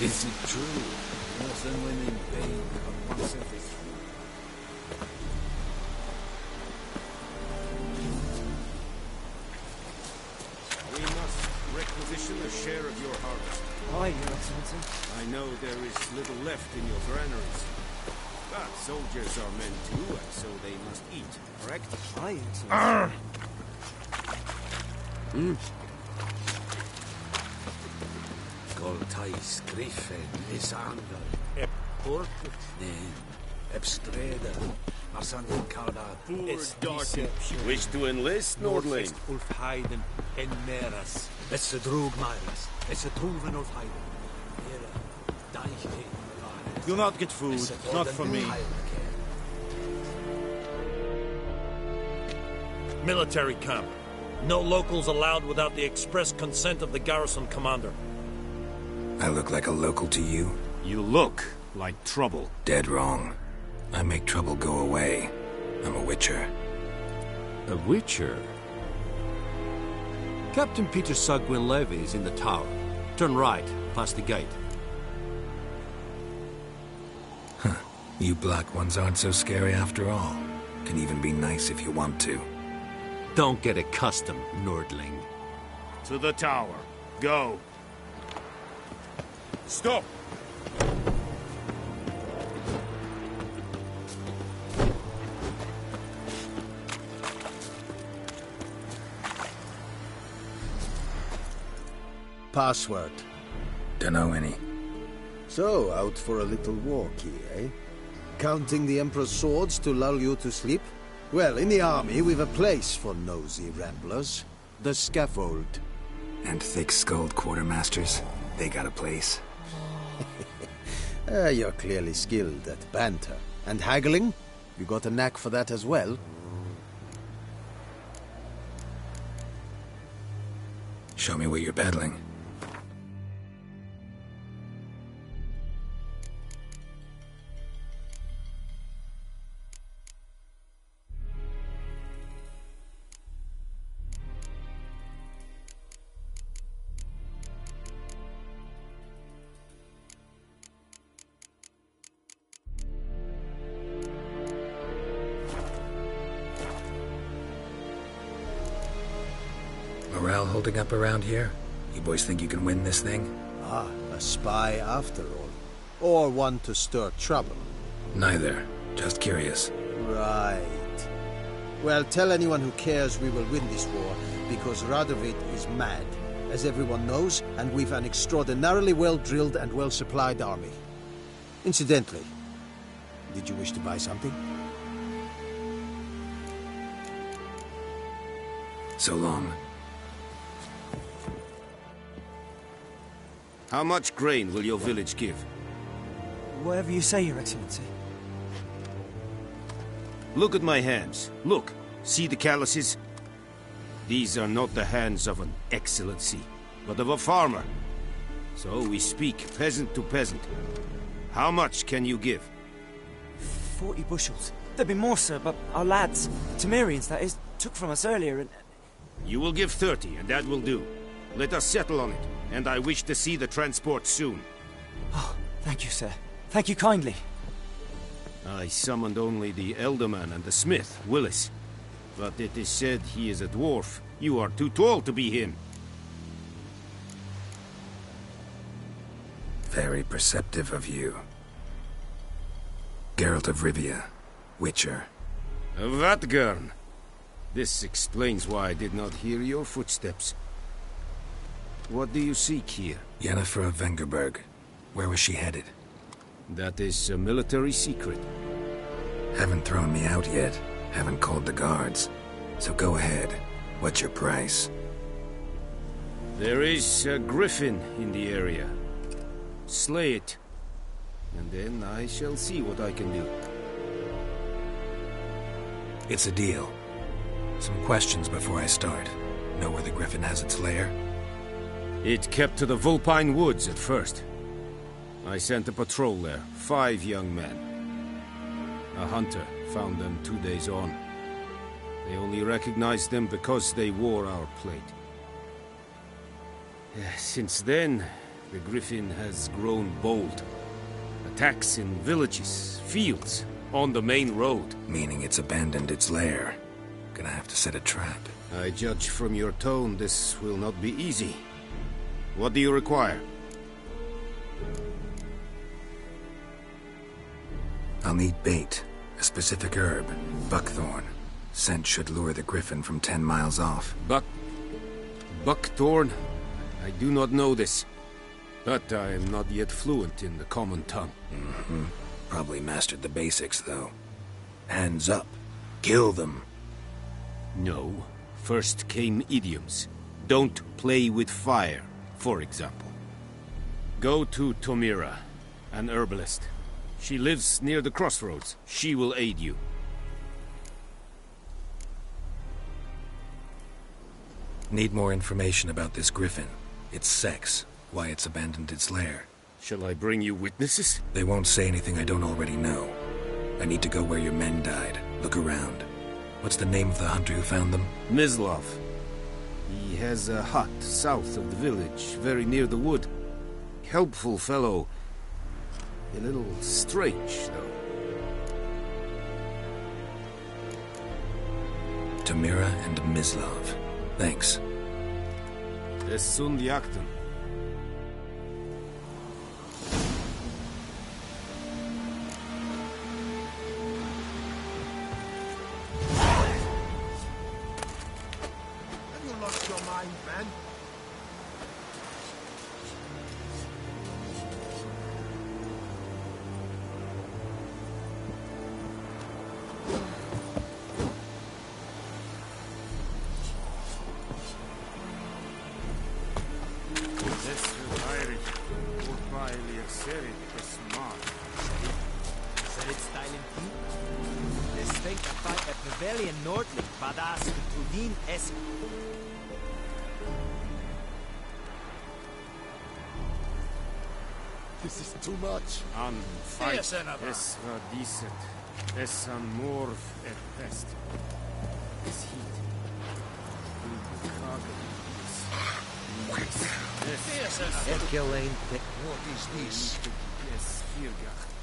Is it true? More than women paying on one surface. We must requisition a share of your harvest. Aye, Your Excellency. I know there is little left in your granaries. But soldiers are men too, and so they must eat, correct? Aye, Excellency. Goltais, Griffin, Lysander, Ep Pork, Nen, Epstreda, Marsander Karda, Poor wish to enlist, Nordling? Ulf Heiden, en Meras, it's a Drug Myras, it's a Truven Ulf Heiden. You'll not get food, not from me. Military camp. No locals allowed without the express consent of the garrison commander. I look like a local to you? You look like trouble. Dead wrong. I make trouble go away. I'm a witcher. A witcher? Captain Peter Sugwin Levy is in the tower. Turn right, past the gate. Huh. You black ones aren't so scary after all. Can even be nice if you want to. Don't get accustomed, Nordling. To the tower. go. Stop! Password. Dunno any. So, out for a little walkie, eh? Counting the Emperor's swords to lull you to sleep? Well, in the army, we've a place for nosy ramblers. The scaffold. And thick-skulled quartermasters, they got a place. You're clearly skilled at banter. And haggling? You got a knack for that as well? Show me what you're peddling. Morale holding up around here? You boys think you can win this thing? Ah, a spy after all. Or one to stir trouble. Neither. Just curious. Right. Well, tell anyone who cares we will win this war, because Radovid is mad, as everyone knows, and we've an extraordinarily well-drilled and well-supplied army. Incidentally, did you wish to buy something? So long. How much grain will your village give? Whatever you say, Your Excellency. Look at my hands. Look. See the calluses? These are not the hands of an excellency, but of a farmer. So we speak peasant to peasant. How much can you give? 40 bushels. There'd be more, sir, but our lads, the Temerians, that is, took from us earlier and... You will give 30, and that will do. Let us settle on it, and I wish to see the transport soon. Oh, thank you, sir. Thank you kindly. I summoned only the Elderman and the smith, Willis. But it is said he is a dwarf. You are too tall to be him. Very perceptive of you. Geralt of Rivia, Witcher. Vatgern. This explains why I did not hear your footsteps. What do you seek here? Yennefer of Vengerberg. Where was she headed? That is a military secret. Haven't thrown me out yet. Haven't called the guards. So go ahead. What's your price? There is a griffin in the area. Slay it. And then I shall see what I can do. It's a deal. Some questions before I start. Know where the griffin has its lair? It kept to the Vulpine Woods at first. I sent a patrol there, 5 young men. A hunter found them 2 days on. They only recognized them because they wore our plate. Since then, the griffin has grown bold. Attacks in villages, fields, on the main road. Meaning it's abandoned its lair. Gonna have to set a trap. I judge from your tone this will not be easy. What do you require? I'll need bait. A specific herb. Buckthorn. Scent should lure the griffin from 10 miles off. Buckthorn? I do not know this. But I am not yet fluent in the common tongue. Mm-hmm. Probably mastered the basics, though. Hands up. Kill them. No. First came idioms. Don't play with fire, for example. Go to Tomira, an herbalist. She lives near the crossroads. She will aid you. Need more information about this griffin. Its sex. Why it's abandoned its lair. Shall I bring you witnesses? They won't say anything I don't already know. I need to go where your men died. Look around. What's the name of the hunter who found them? Mislav. He has a hut south of the village, very near the wood. Helpful fellow. A little strange, though. Tomira and Mislav. Thanks. Es Sundiakten. Stylier Siri is smart. Said it's styling too? This thing can fight a Pavilion Nordling, badass Tudin es. This is too much. An fight Yes, Senator. es decent. Es an morv et pest. This heat. Yes, Senator. Ekelain What is this? Yes, Virgach.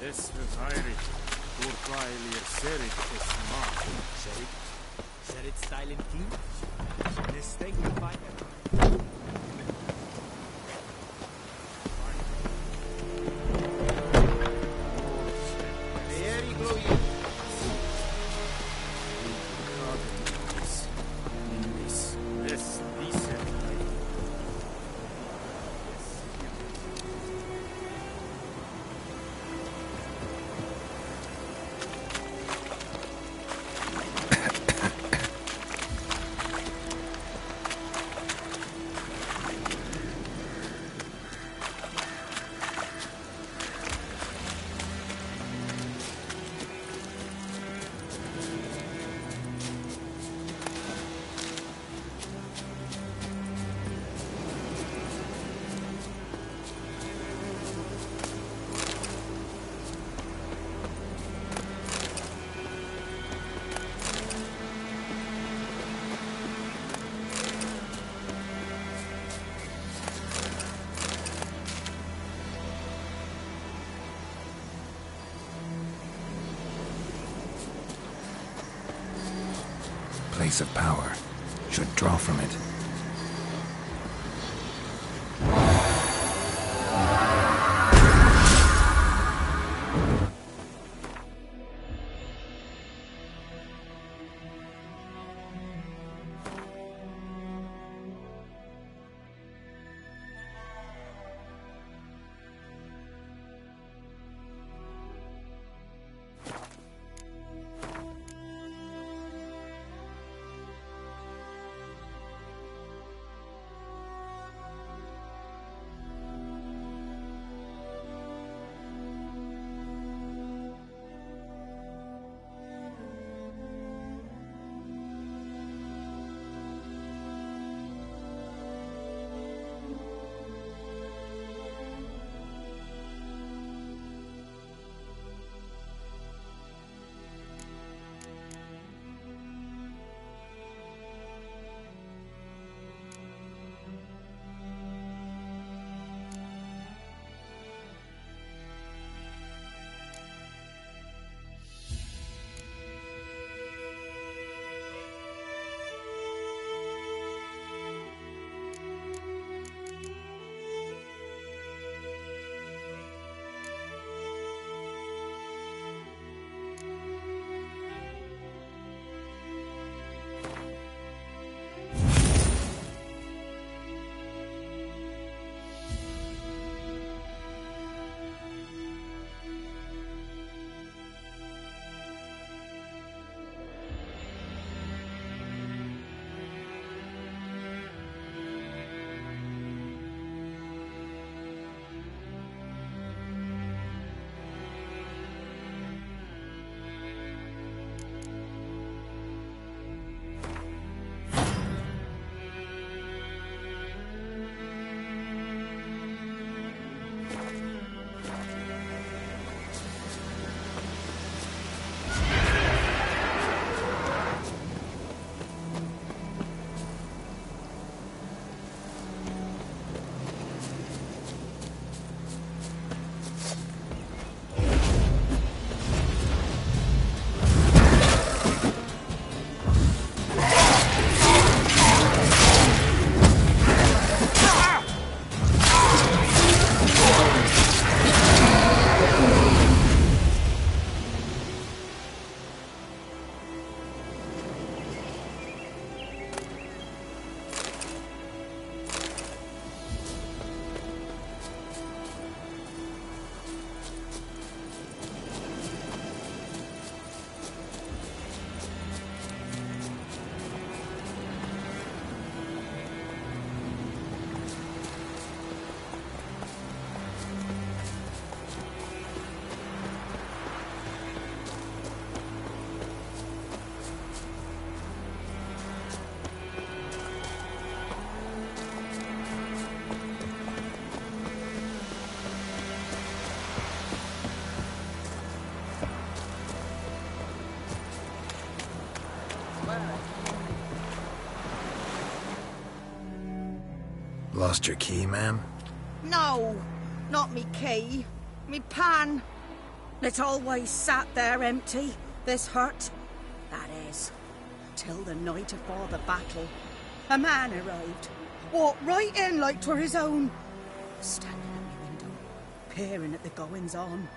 This was Irish. Urquhart said it is smart. Said it silent king? This thing you find it. Place of power. Should draw from it. Lost your key, ma'am? No, not me key. Me pan. It always sat there empty, this hut. That is, till the night afore the battle. A man arrived, walked right in like 'twere his own. Standing at my window, peering at the goings-on.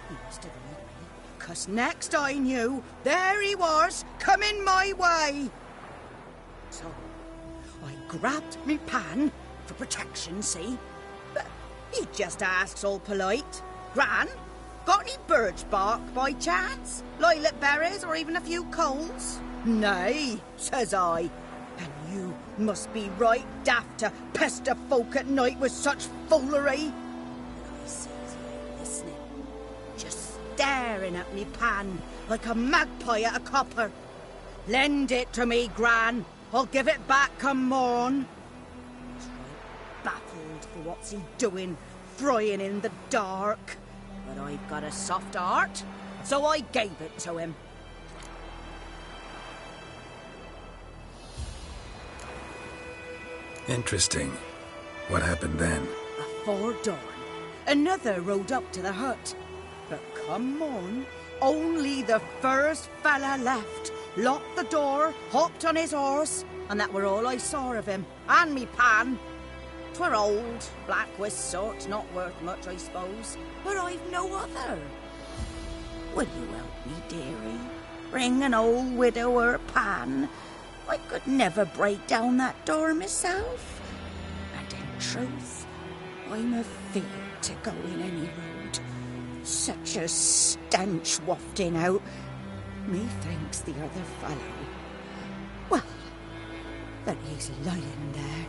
He must have heard me, 'cause next I knew, there he was, coming my way. So, I grabbed me pan, for protection, see? But he just asks all polite, Gran, got any birch bark by chance? Lilac berries or even a few coals? Nay, says I. And you must be right daft to pester folk at night with such foolery. And I sees he ain't listening, just staring at me pan like a magpie at a copper. Lend it to me, Gran. I'll give it back come morn. He's right baffled for what's he doing, frying in the dark. But I've got a soft heart, so I gave it to him. Interesting. What happened then? Afore dawn, another rode up to the hut. But come on, only the first fella left. Locked the door, hopped on his horse, and that were all I saw of him. And me pan. 'Twere old, black with sort, not worth much, I suppose. But I've no other. Will you help me, dearie? Bring an old widower pan. I could never break down that door myself. And in truth, I'm afeard to go in any road. Such a stench wafting out. Methinks the other fellow, well, that he's lying there.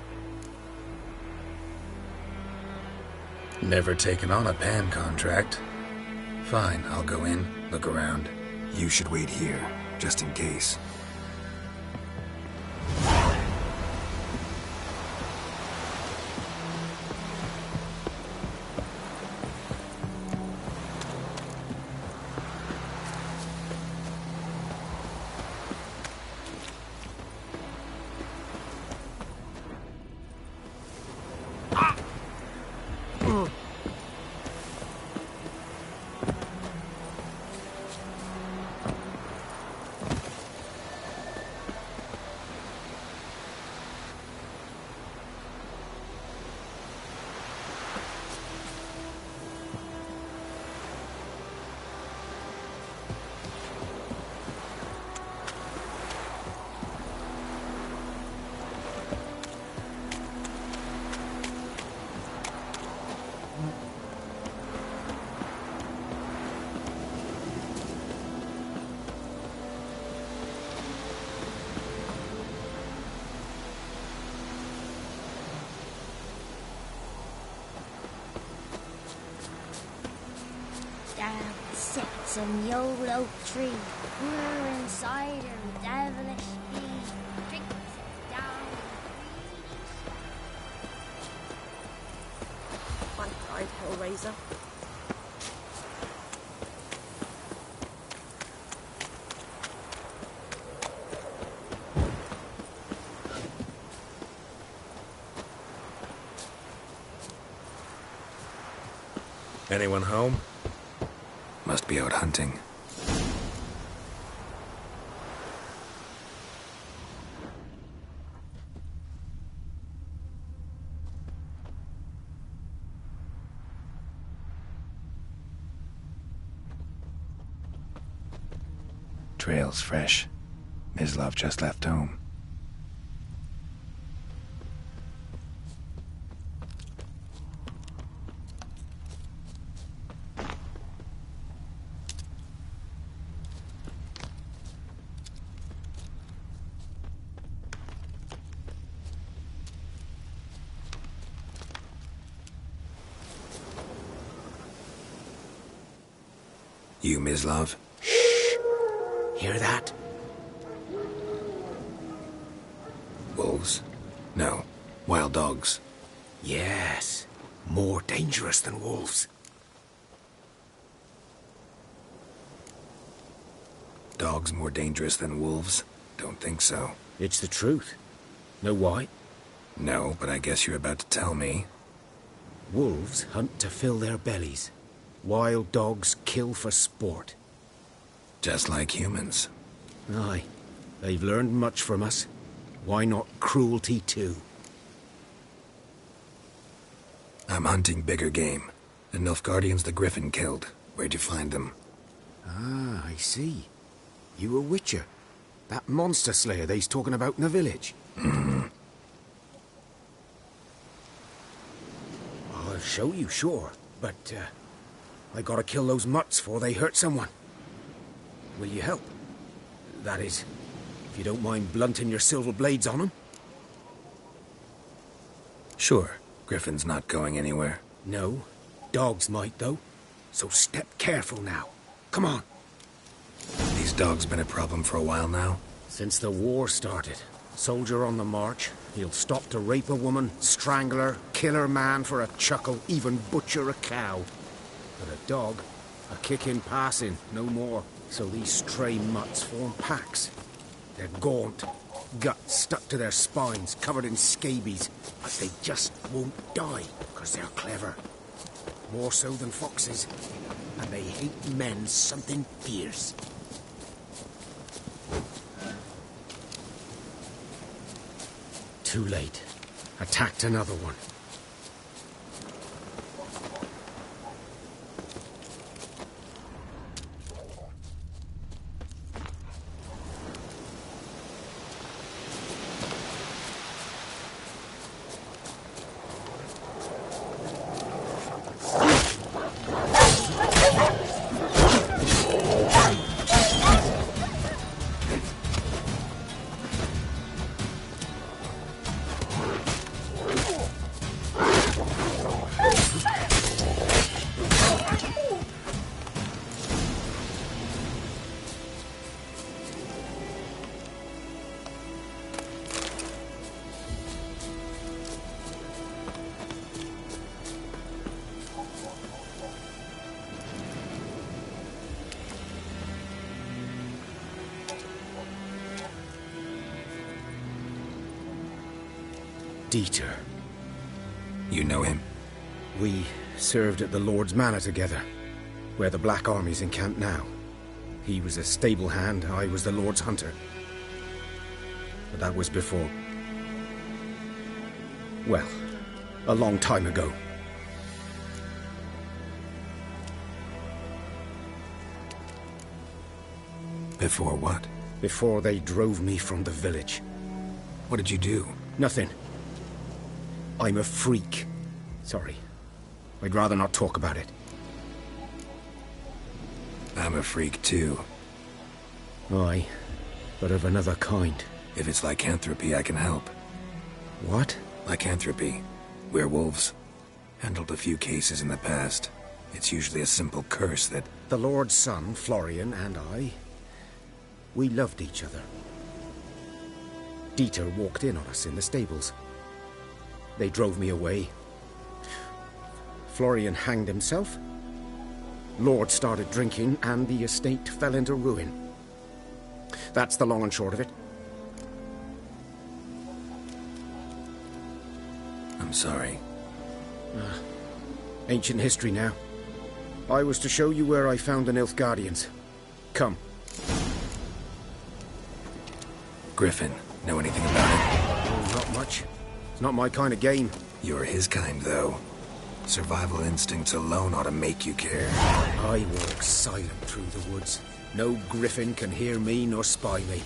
Never taken on a pan contract. Fine, I'll go in, look around. You should wait here, just in case. Down sits in the old oak tree, murmuring cider with devilish speed. Drinks it down One tired hellraiser. Anyone home? Must be out hunting. Trail's fresh. Mislav just left home. You, Mislav? Hear that? Wolves? No. Wild dogs. Yes. More dangerous than wolves. Dogs more dangerous than wolves? Don't think so. It's the truth. Know why? No, but I guess you're about to tell me. Wolves hunt to fill their bellies. Wild dogs kill for sport. Just like humans. Aye. They've learned much from us. Why not cruelty too? I'm hunting bigger game. The Nilfgaardians the Griffin killed. Where'd you find them? Ah, I see. You a witcher. That monster slayer they's talking about in the village. I'll show you, sure. But, I gotta kill those mutts before they hurt someone. Will you help? That is, if you don't mind blunting your silver blades on them. Sure. Griffin's not going anywhere. No. Dogs might, though. So step careful now. Come on. These dogs been a problem for a while now? Since the war started. Soldier on the march. He'll stop to rape a woman, strangle her, kill her man for a chuckle, even butcher a cow. But a dog, a kick in passing, no more. So these stray mutts form packs. They're gaunt, guts stuck to their spines, covered in scabies. But they just won't die, because they're clever. More so than foxes. And they hate men something fierce. Too late. Attacked another one. Dieter. You know him? We served at the Lord's Manor together, where the Black Army's encamped now. He was a stable hand, I was the Lord's hunter. But that was before... well, a long time ago. Before what? Before they drove me from the village. What did you do? Nothing. I'm a freak. Sorry. I'd rather not talk about it. I'm a freak too. Aye, but of another kind. If it's lycanthropy, I can help. What? Lycanthropy. Werewolves. Handled a few cases in the past. It's usually a simple curse that... The Lord's son, Florian, and I... we loved each other. Dieter walked in on us in the stables. They drove me away. Florian hanged himself. Lord started drinking, and the estate fell into ruin. That's the long and short of it. I'm sorry. Ancient history now. I was to show you where I found the Nilfgaardians. Come. Griffin, know anything about it? Oh, not much. It's not my kind of game. You're his kind, though. Survival instincts alone ought to make you care. I walk silent through the woods. No griffin can hear me nor spy me.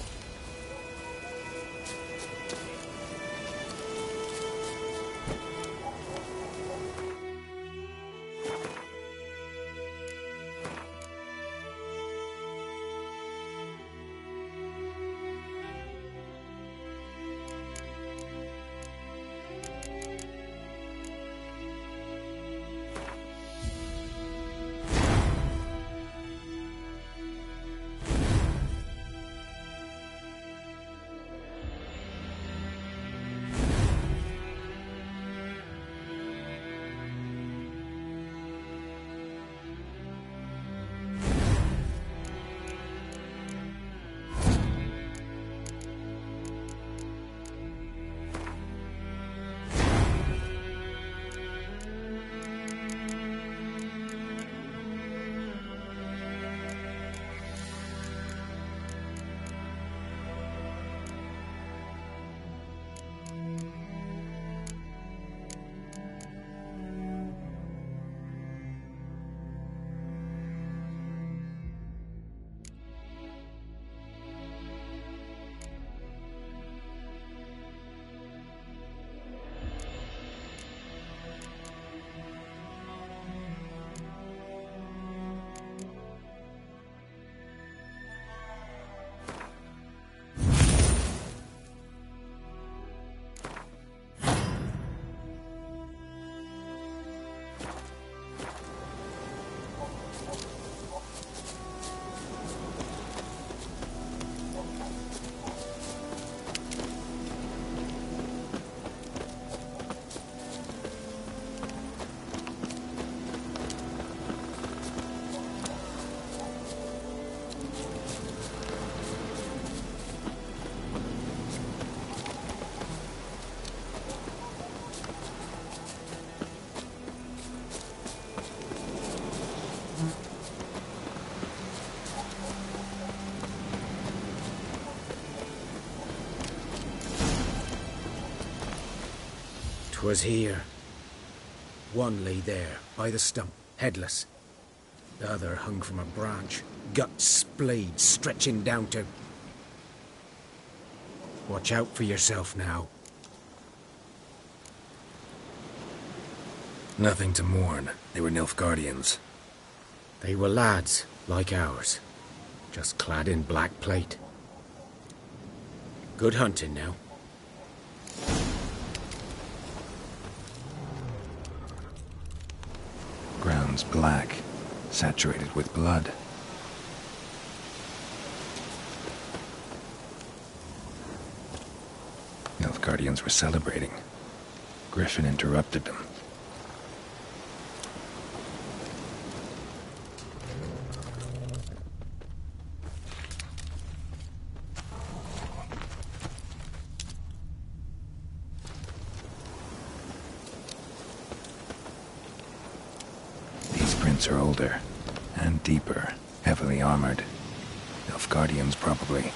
'Twas here. One lay there, by the stump, headless. The other hung from a branch, guts splayed, stretching down to... Watch out for yourself now. Nothing to mourn. They were Nilfgaardians. They were lads, like ours, just clad in black plate. Good hunting now. Ground's black, saturated with blood. Nilfgaardians were celebrating. Griffin interrupted them. Are older and deeper, heavily armored. Nilfgaardians, probably.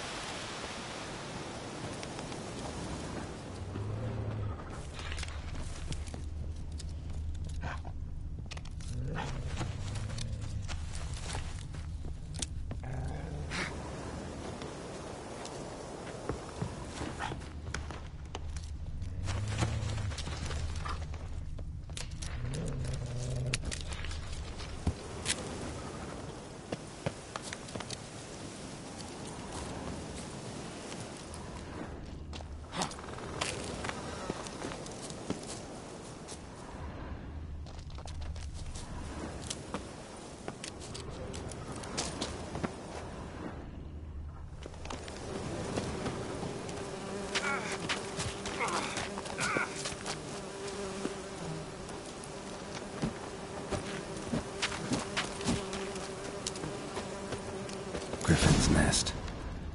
Griffin's nest.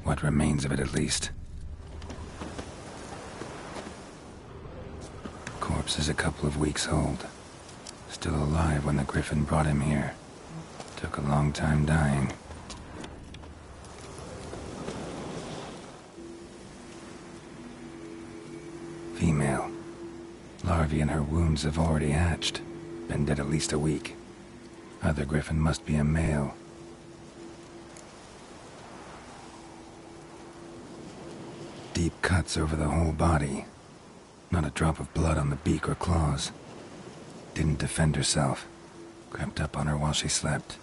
What remains of it, at least. Corpse is a couple of weeks old. Still alive when the Griffin brought him here. Took a long time dying. Female. Larvae in her wounds have already hatched. Been dead at least a week. Other Griffin must be a male. Deep cuts over the whole body. Not a drop of blood on the beak or claws. Didn't defend herself. Crept up on her while she slept.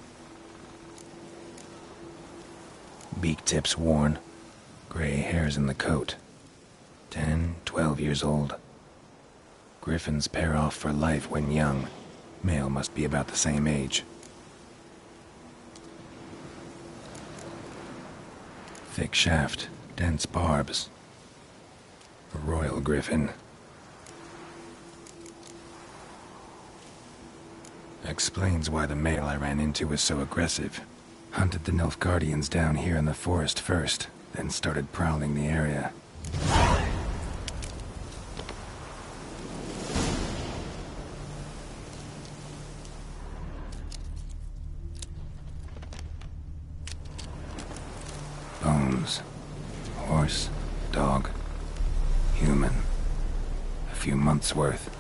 Beak tips worn. Gray hairs in the coat. 10, 12 years old. Griffins pair off for life when young. Male must be about the same age. Thick shaft, dense barbs. A royal griffin. Explains why the male I ran into was so aggressive. Hunted the Nilfgaardians down here in the forest first, then started prowling the area. Bones. Horse, dog, human. A few months' worth.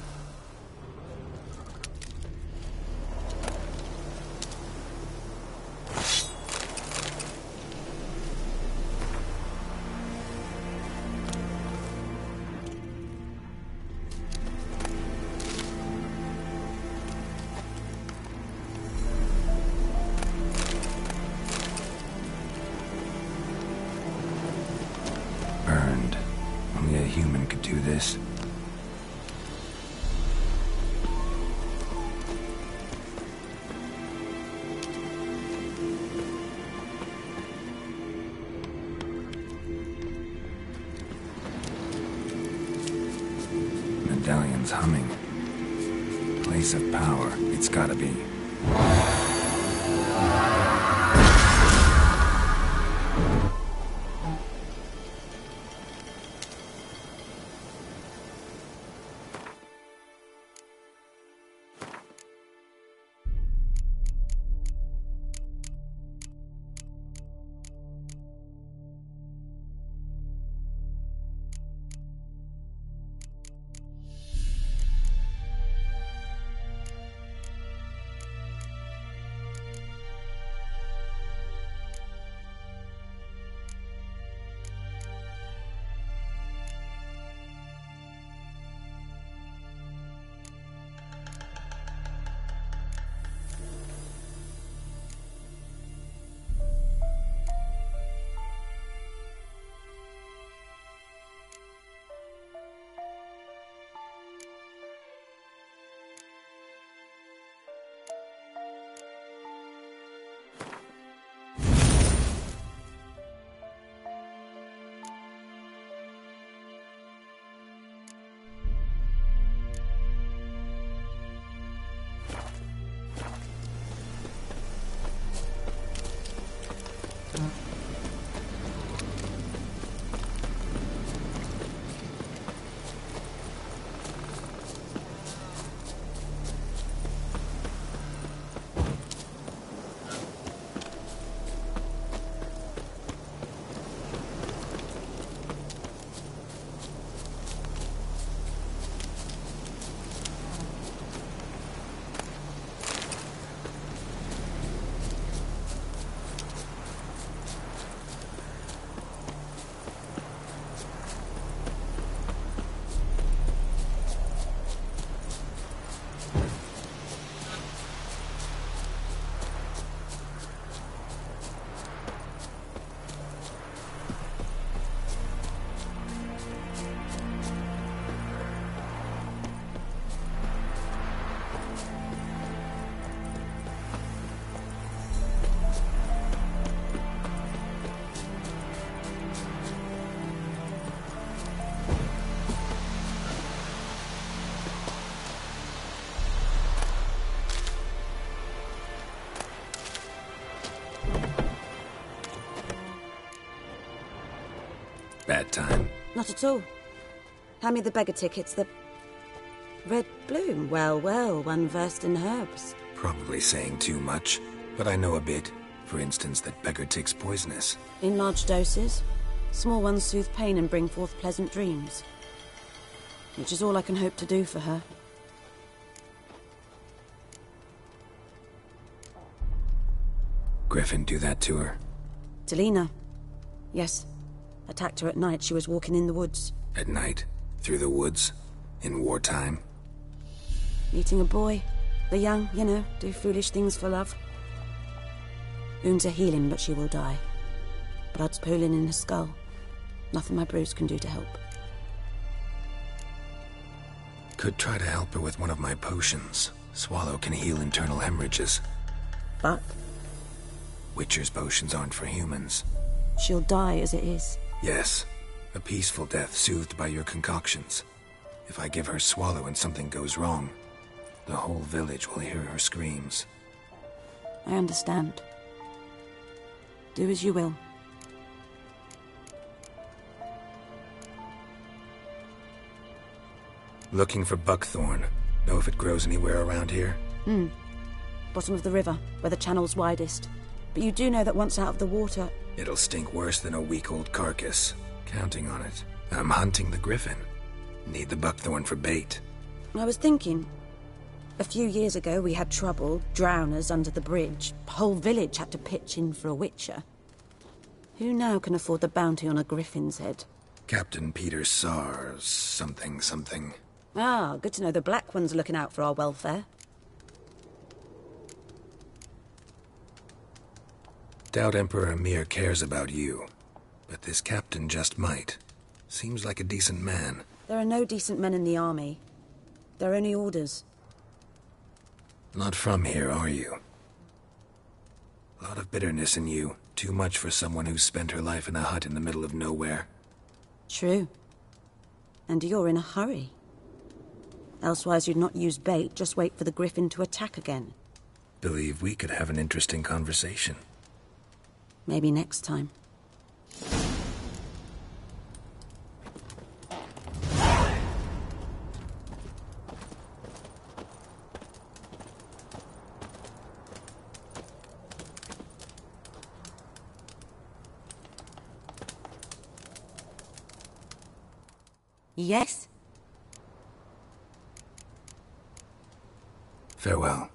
Burned. Only a human could do this. Medallion's humming. Place of power. It's gotta be. Bad time? Not at all. Hand me the beggar tickets, the... Red bloom. Well, well, one versed in herbs. Probably saying too much, but I know a bit. For instance, that beggar tick's poisonous. In large doses. Small ones soothe pain and bring forth pleasant dreams. Which is all I can hope to do for her. Griffin do that to her? Delina. Yes. Attacked her at night. She was walking in the woods. At night? Through the woods? In wartime? Meeting a boy. The young, you know, do foolish things for love. Wounds are healing, but she will die. Blood's pooling in her skull. Nothing my bruise can do to help. Could try to help her with one of my potions. Swallow can heal internal hemorrhages. But? Witcher's potions aren't for humans. She'll die as it is. Yes. A peaceful death soothed by your concoctions. If I give her Swallow and something goes wrong, the whole village will hear her screams. I understand. Do as you will. Looking for buckthorn. Know if it grows anywhere around here? Bottom of the river, where the channel's widest. But you do know that once out of the water... It'll stink worse than a week-old carcass. Counting on it. I'm hunting the griffin. Need the buckthorn for bait. I was thinking... A few years ago we had trouble, drowners under the bridge. Whole village had to pitch in for a witcher. Who now can afford the bounty on a griffin's head? Captain Peter Sars, something. Ah, good to know the Black One's looking out for our welfare. Doubt Emperor Emir cares about you. But this captain just might. Seems like a decent man. There are no decent men in the army. They're only orders. Not from here, are you? A lot of bitterness in you. Too much for someone who's spent her life in a hut in the middle of nowhere. True. And you're in a hurry. Elsewise you'd not use bait, just wait for the griffin to attack again. Believe we could have an interesting conversation. Maybe next time. Yes? Farewell.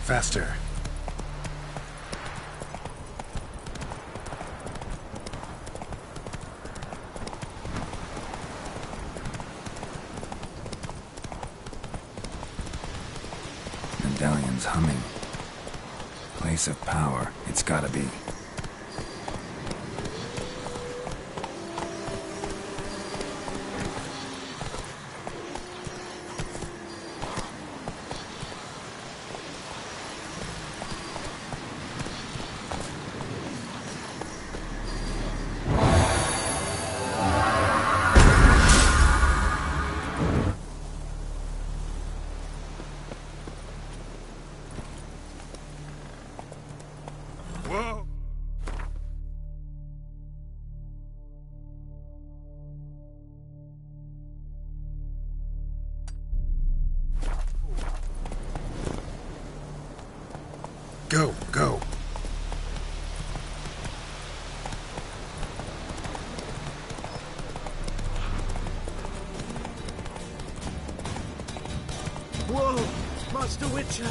Faster. Medallion's humming. Place of power, it's gotta be. Go, go. Whoa! Master Witcher!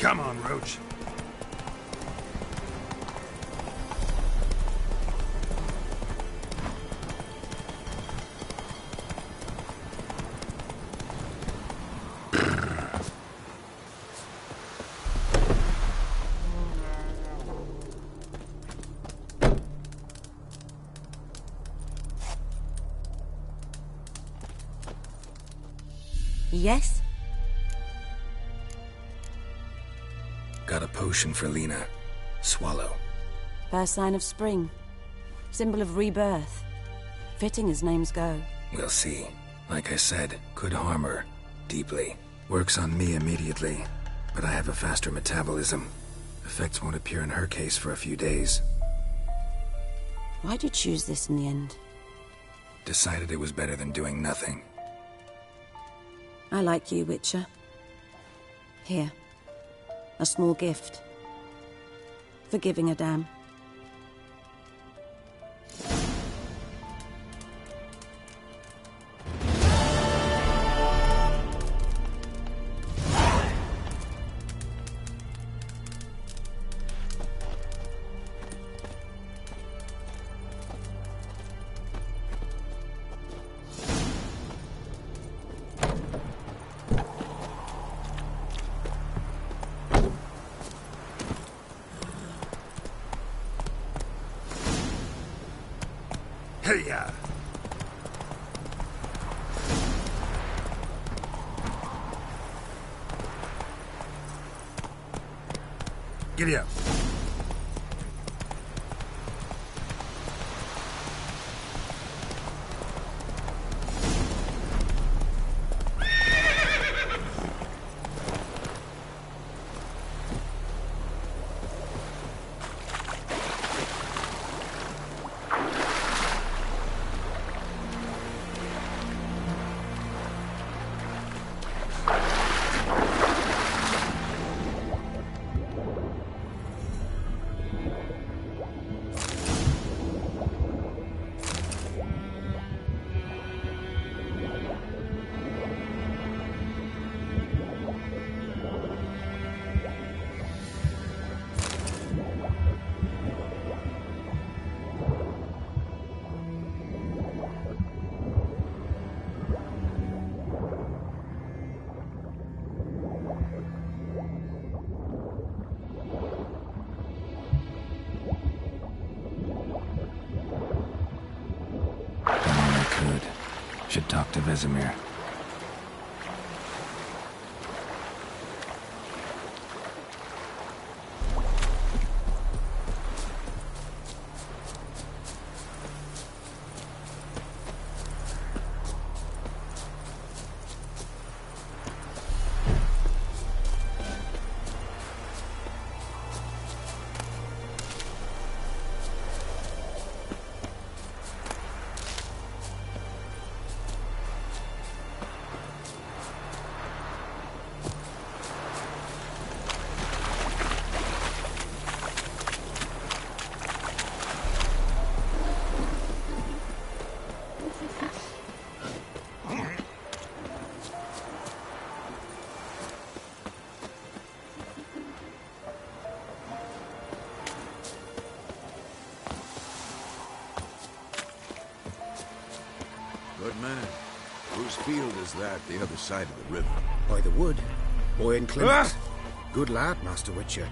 Come on, Roach. Yes? Got a potion for Lena. Swallow. First sign of spring. Symbol of rebirth. Fitting as names go. We'll see. Like I said, could harm her. Deeply. Works on me immediately. But I have a faster metabolism. Effects won't appear in her case for a few days. Why'd you choose this in the end? Decided it was better than doing nothing. I like you, Witcher. Here. A small gift. For giving a damn. Hey-ya! Giddy up. Should talk to Vesemir. Good man. Whose field is that, the other side of the river? By the wood. Boy and Clement. Good lad, Master Witcher.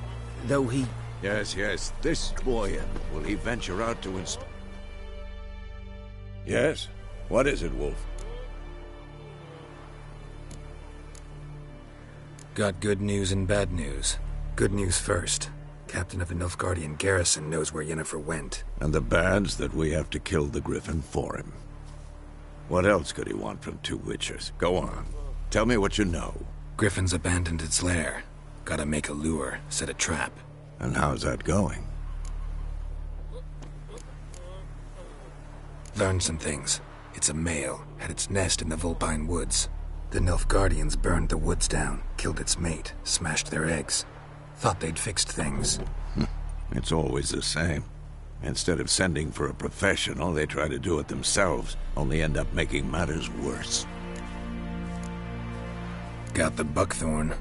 Though he... Yes, yes. This boy, will he venture out to Yes? What is it, Wolf? Got good news and bad news. Good news first. Captain of the Nilfgaardian garrison knows where Yennefer went. And the bad's that we have to kill the Griffin for him. What else could he want from two Witchers? Go on. Tell me what you know. Griffin's abandoned its lair. Gotta make a lure, set a trap. And how's that going? Learned some things. It's a male, had its nest in the Vulpine Woods. The Nilfgaardians burned the woods down, killed its mate, smashed their eggs. Thought they'd fixed things. It's always the same. Instead of sending for a professional, they try to do it themselves, only end up making matters worse. Got the buckthorn.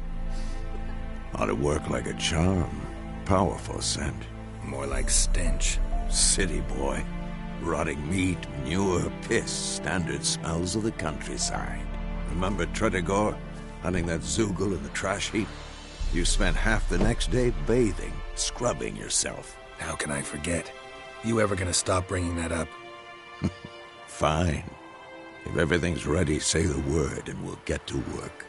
Ought to work like a charm. Powerful scent. More like stench. City boy. Rotting meat, manure, piss. Standard smells of the countryside. Remember Tretegor? Hunting that Zoogle in the trash heap? You spent half the next day bathing, scrubbing yourself. How can I forget? You ever gonna stop bringing that up? Fine. If everything's ready, say the word and we'll get to work.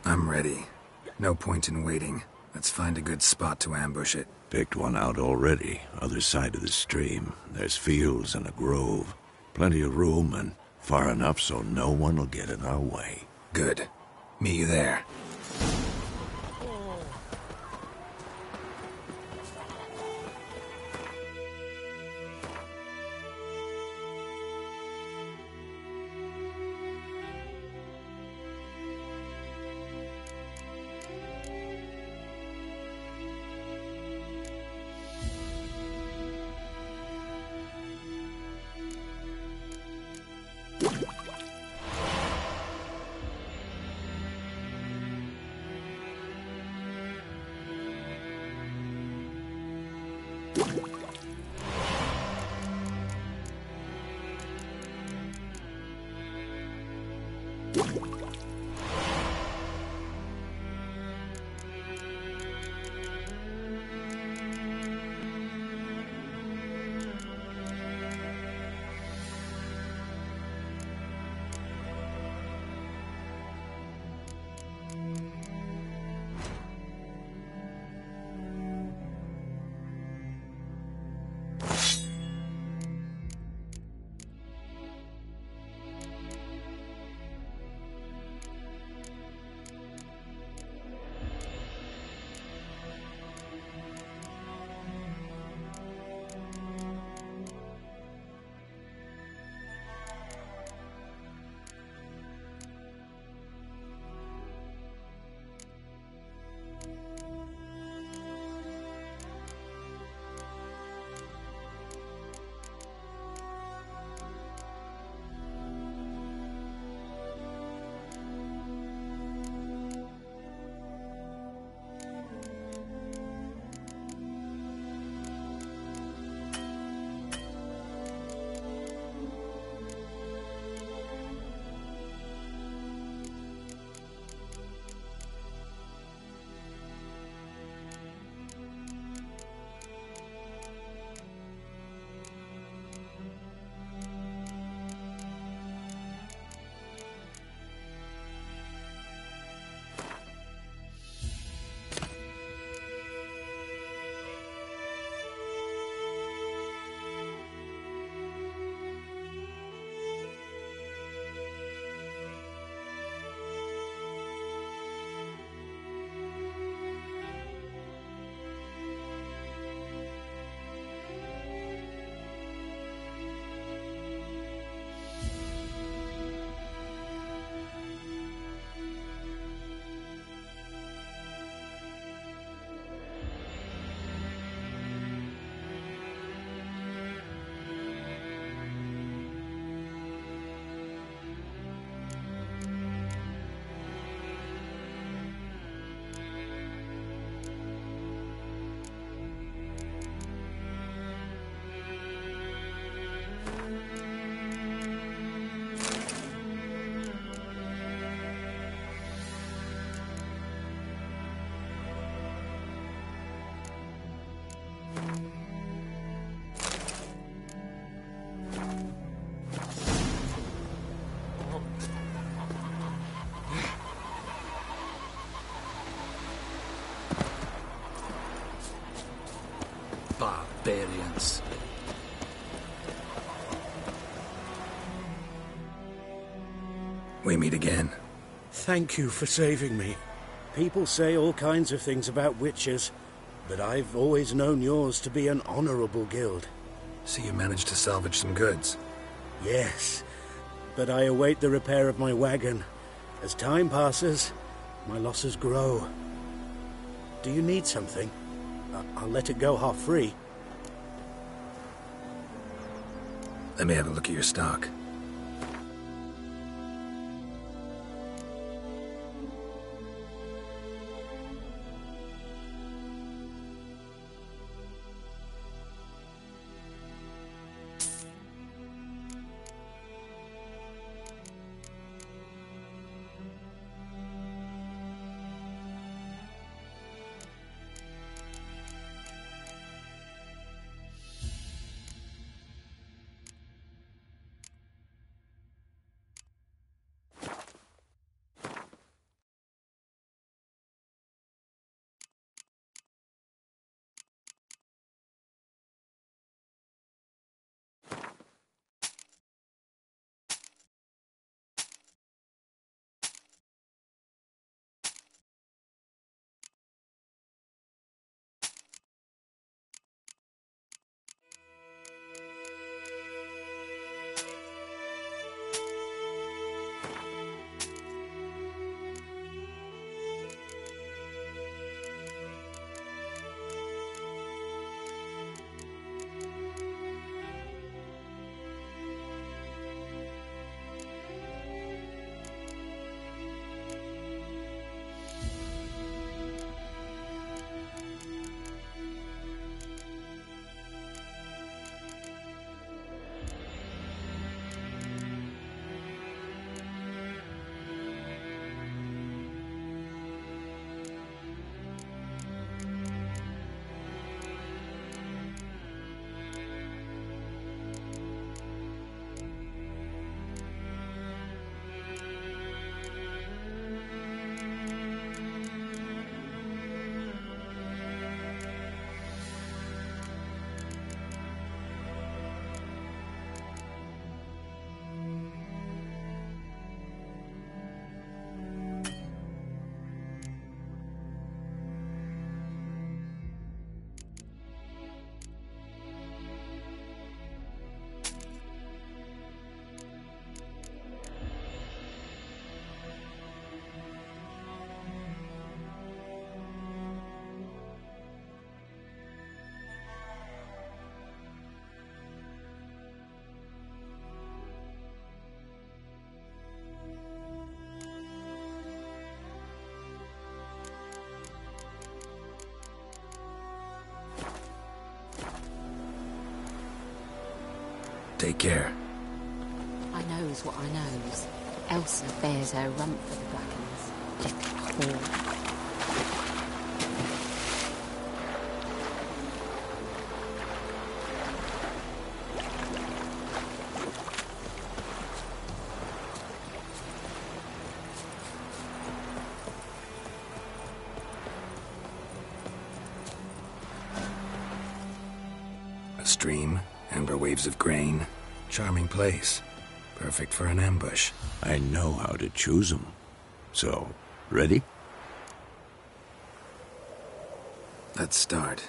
I'm ready. No point in waiting. Let's find a good spot to ambush it. Picked one out already. Other side of the stream. There's fields and a grove. Plenty of room and far enough so no one will get in our way. Good. Meet you there. Barbarians. We meet again. Thank you for saving me. People say all kinds of things about witches, but I've always known yours to be an honorable guild. So you managed to salvage some goods? Yes, but I await the repair of my wagon. As time passes, my losses grow. Do you need something? I'll let it go half-free. Let me have a look at your stock. Take care. I knows what I knows. Elsa bears her rump for the Brackens. Little whore. A stream, amber waves of grain. Charming place. Perfect for an ambush. I know how to choose them. So, ready? Let's start.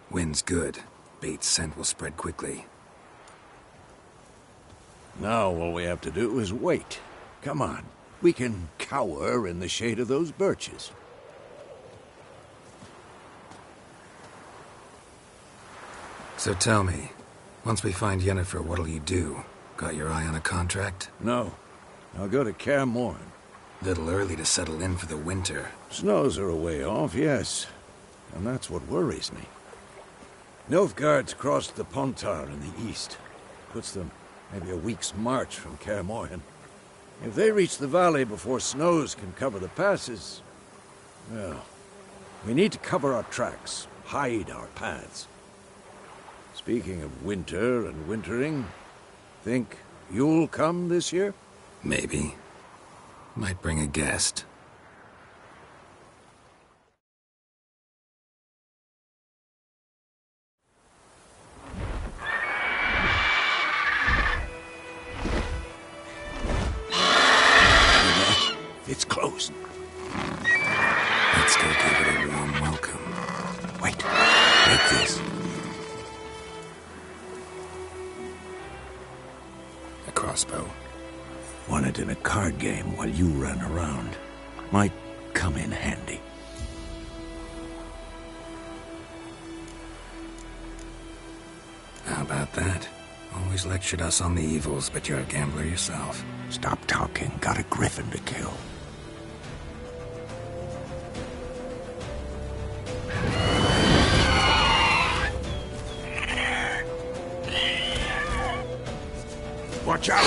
Wind's good. Bait's scent will spread quickly. Now all we have to do is wait. Come on. We can cower in the shade of those birches. So tell me, once we find Yennefer, what'll you do? Got your eye on a contract? No. I'll go to Kaer Morhen. Little early to settle in for the winter. Snows are a way off, yes. And that's what worries me. Nilfgaard's crossed the Pontar in the east. Puts them maybe a week's march from Kaer Morhen. If they reach the valley before snows can cover the passes, well, we need to cover our tracks, hide our paths. Speaking of winter and wintering, think you'll come this year? Maybe. Might bring a guest. It's closed. Let's go give it a warm welcome. Wait, like this. A crossbow. Want it in a card game while you run around. Might come in handy. How about that? Always lectured us on the evils, but you're a gambler yourself. Stop talking. Got a griffin to kill. Watch out!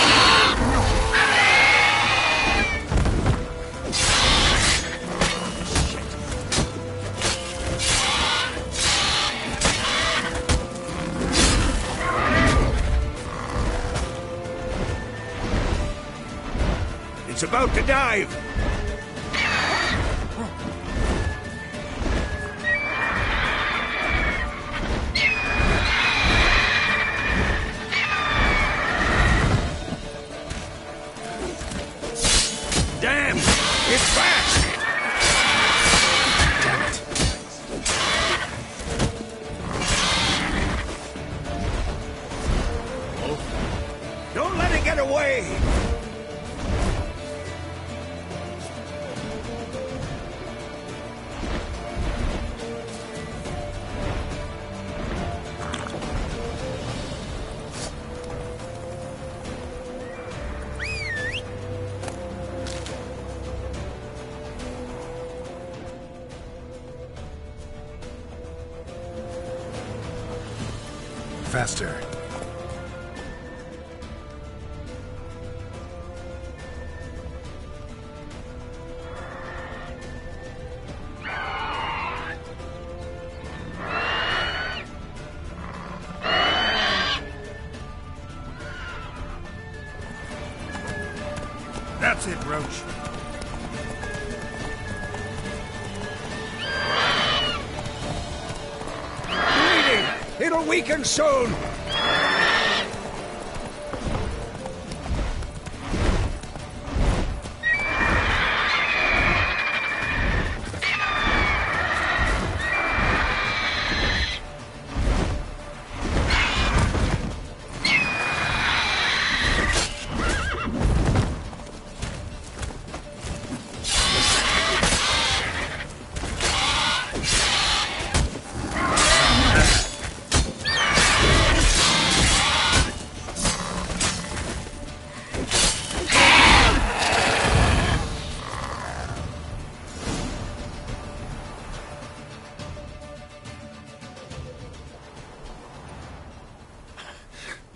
It's about to dive! Damn! It's fast! Damn it! Oh. Don't let it get away! Faster. That's it, Roach. Bleeding! It'll weaken soon!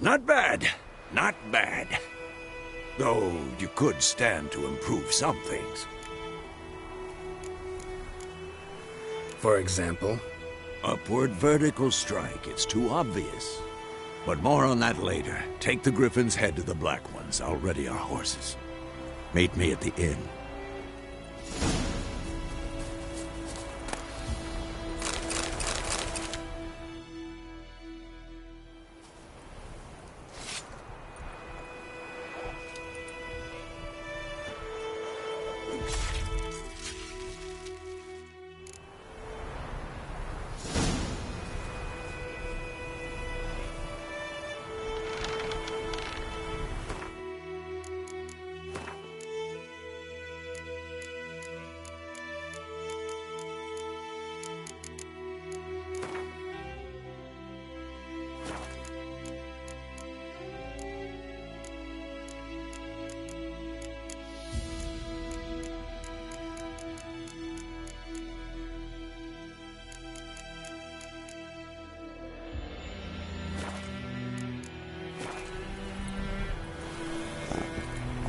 Not bad. Not bad. Though you could stand to improve some things. For example? Upward vertical strike. It's too obvious. But more on that later. Take the Griffin's head to the Black Ones. I'll ready our horses. Meet me at the inn.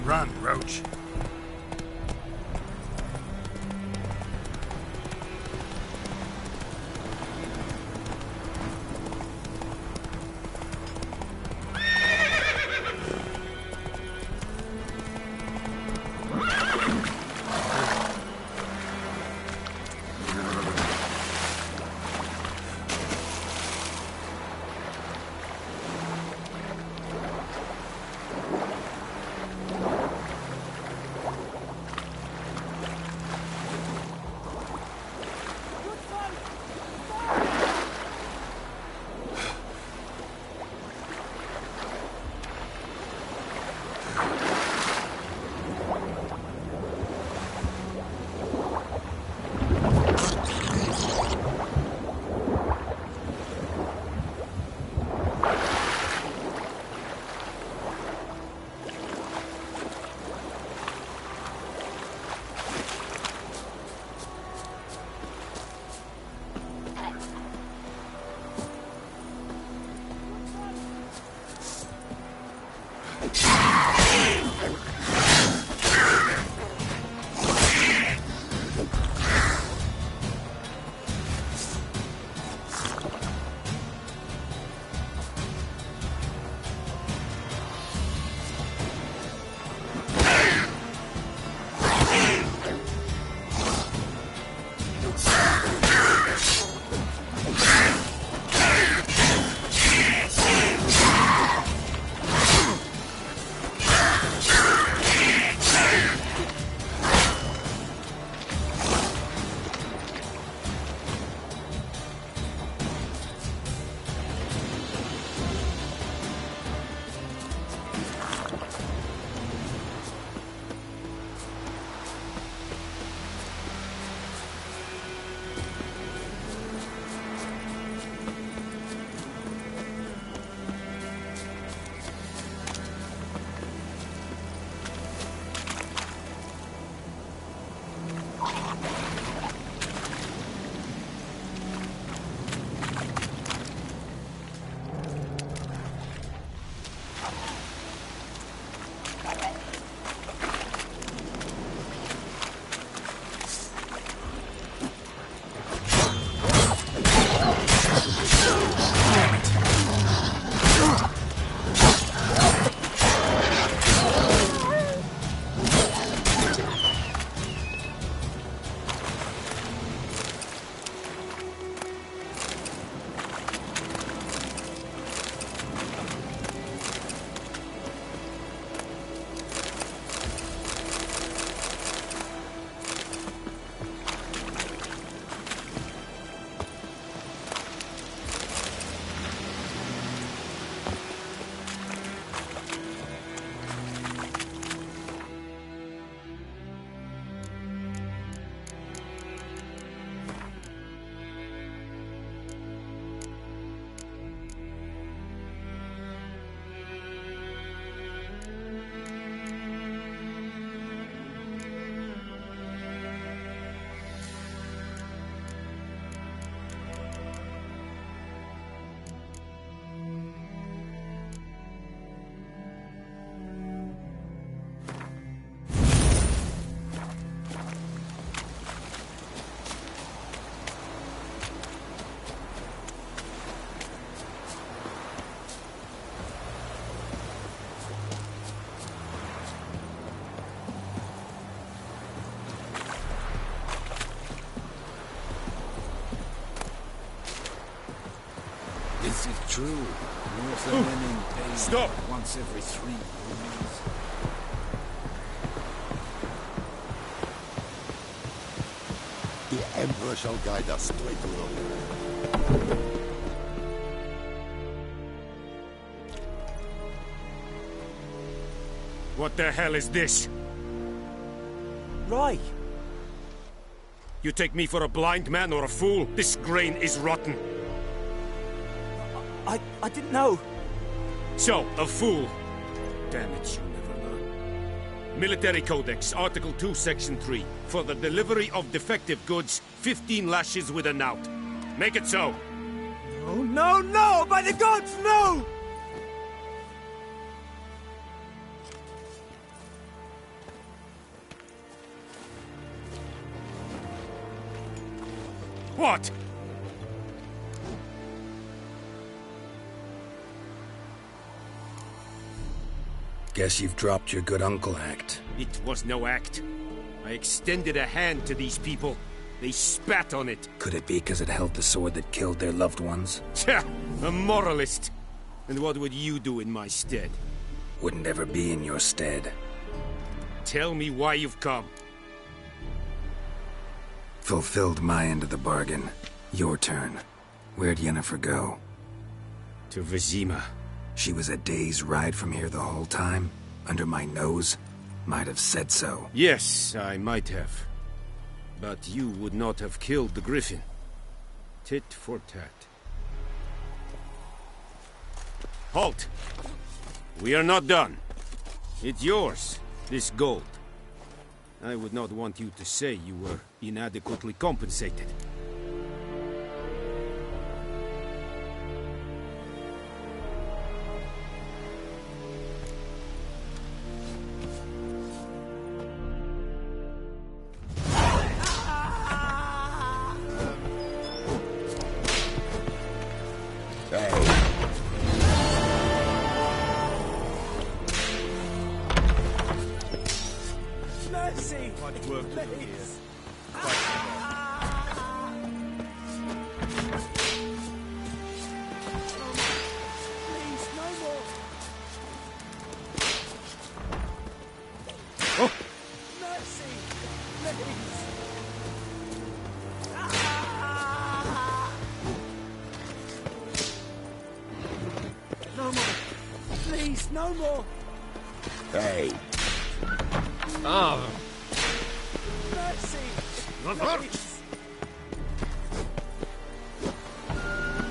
Run, Roach. Is it true? Northern women pay Stop! once every 3 years. The Emperor shall guide us straight to Rome. What the hell is this? Rye! You take me for a blind man or a fool? This grain is rotten. I didn't know. So, a fool. Damn it, you never learn. Military Codex, Article 2, Section 3. For the delivery of defective goods, 15 lashes with a knout. Make it so. No, no, no! By the gods, no! What? Guess you've dropped your good uncle act. It was no act. I extended a hand to these people. They spat on it. Could it be because it held the sword that killed their loved ones? Tja, a moralist. And what would you do in my stead? Wouldn't ever be in your stead. Tell me why you've come. Fulfilled my end of the bargain. Your turn. Where'd Yennefer go? To Vizima. She was a day's ride from here the whole time? Under my nose? Might have said so. Yes, I might have. But you would not have killed the griffin. Tit for tat. Halt! We are not done. It's yours, this gold. I would not want you to say you were inadequately compensated. Mercy! Much work to do here. Please, no more! Oh! Mercy! Please! No more! Please, no more! Hey. Ah! Mercy! Please!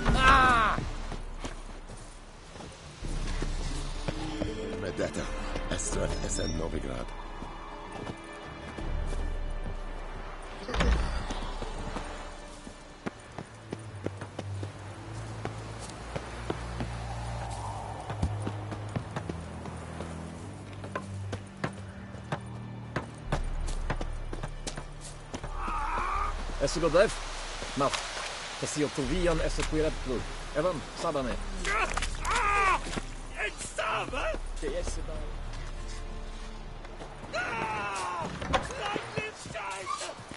Ah! Medetta, Estra, Essen, Novigrad. Esse godlev? Maf. Kasio Tovian esse Quireplu. Evan, Sabane. It's Saba! Esse da.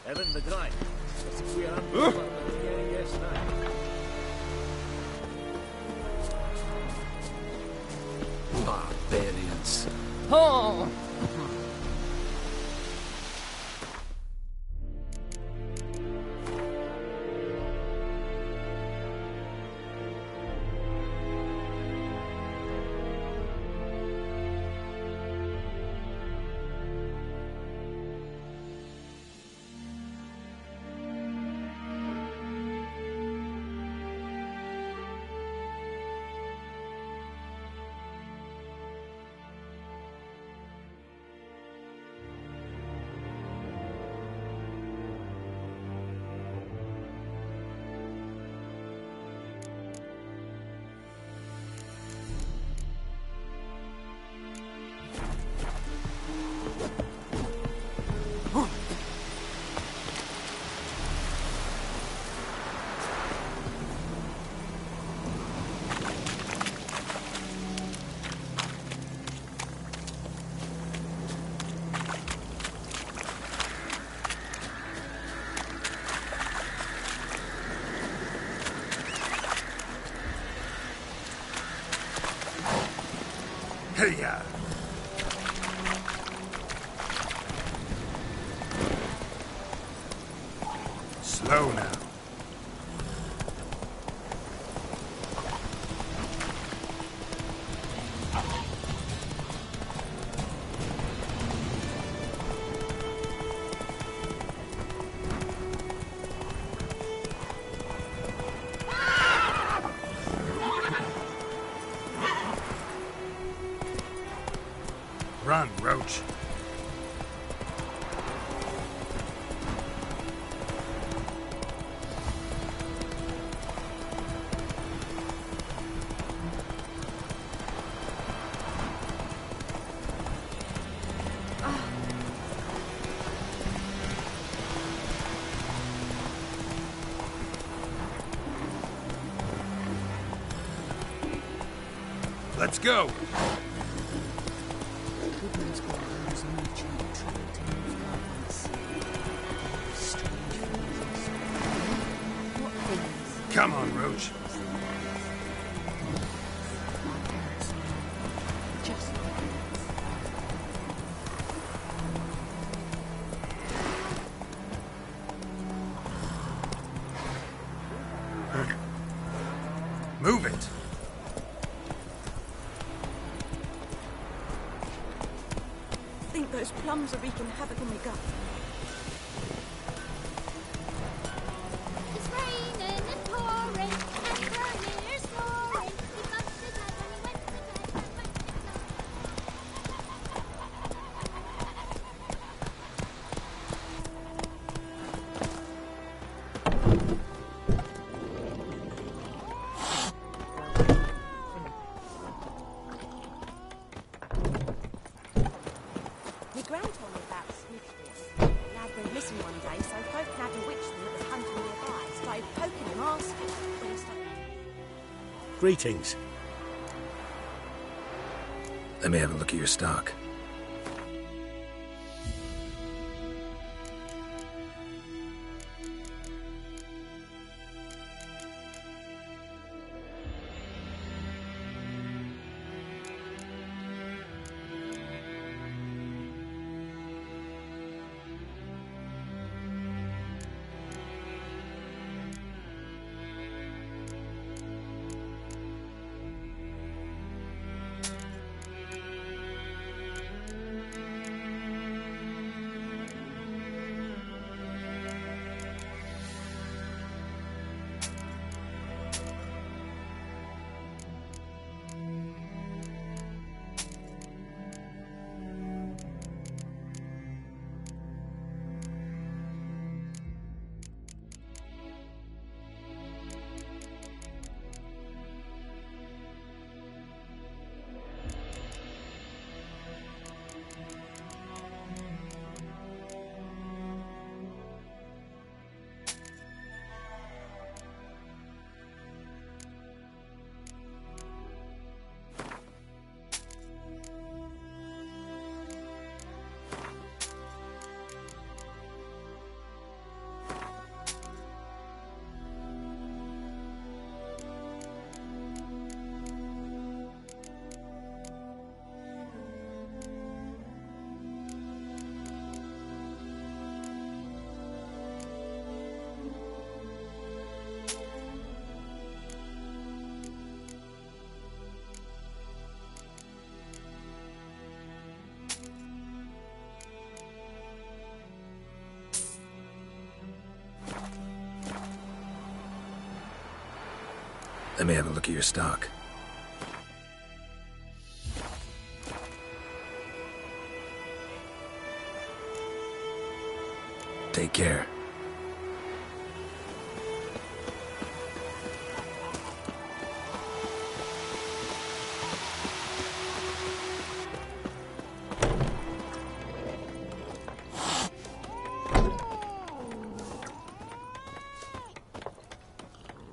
Evan the Grind. Esse Quiran. Barbarians. Oh! Hey-ya! Slow now. Run, Roach. Let's go! Come on, Roach. Move it. I think those plums are wreaking havoc in my gut. It's raining and pouring, and Vermeer's snoring. He bumped his head when he went to bed. My gran told me about Smithfield. Lad went missing one day, so folk had a witch that was hunting nearby. Started poking him, asking when he started. Greetings. Let me have a look at your stock. Let me have a look at your stock. Take care.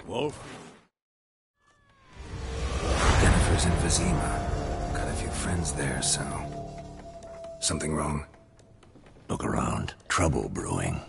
Wolf? Jennifer's in Vizima. Got a few friends there, so... Something wrong? Look around. Trouble brewing.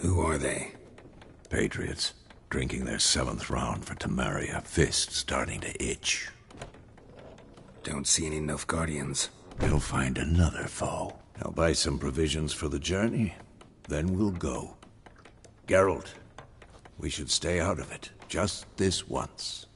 Who are they? Patriots, drinking their 7th round for Tamaria, fist starting to itch. Don't see any Nilfgaardians. They'll find another foe. I'll buy some provisions for the journey, then we'll go. Geralt, we should stay out of it, just this once.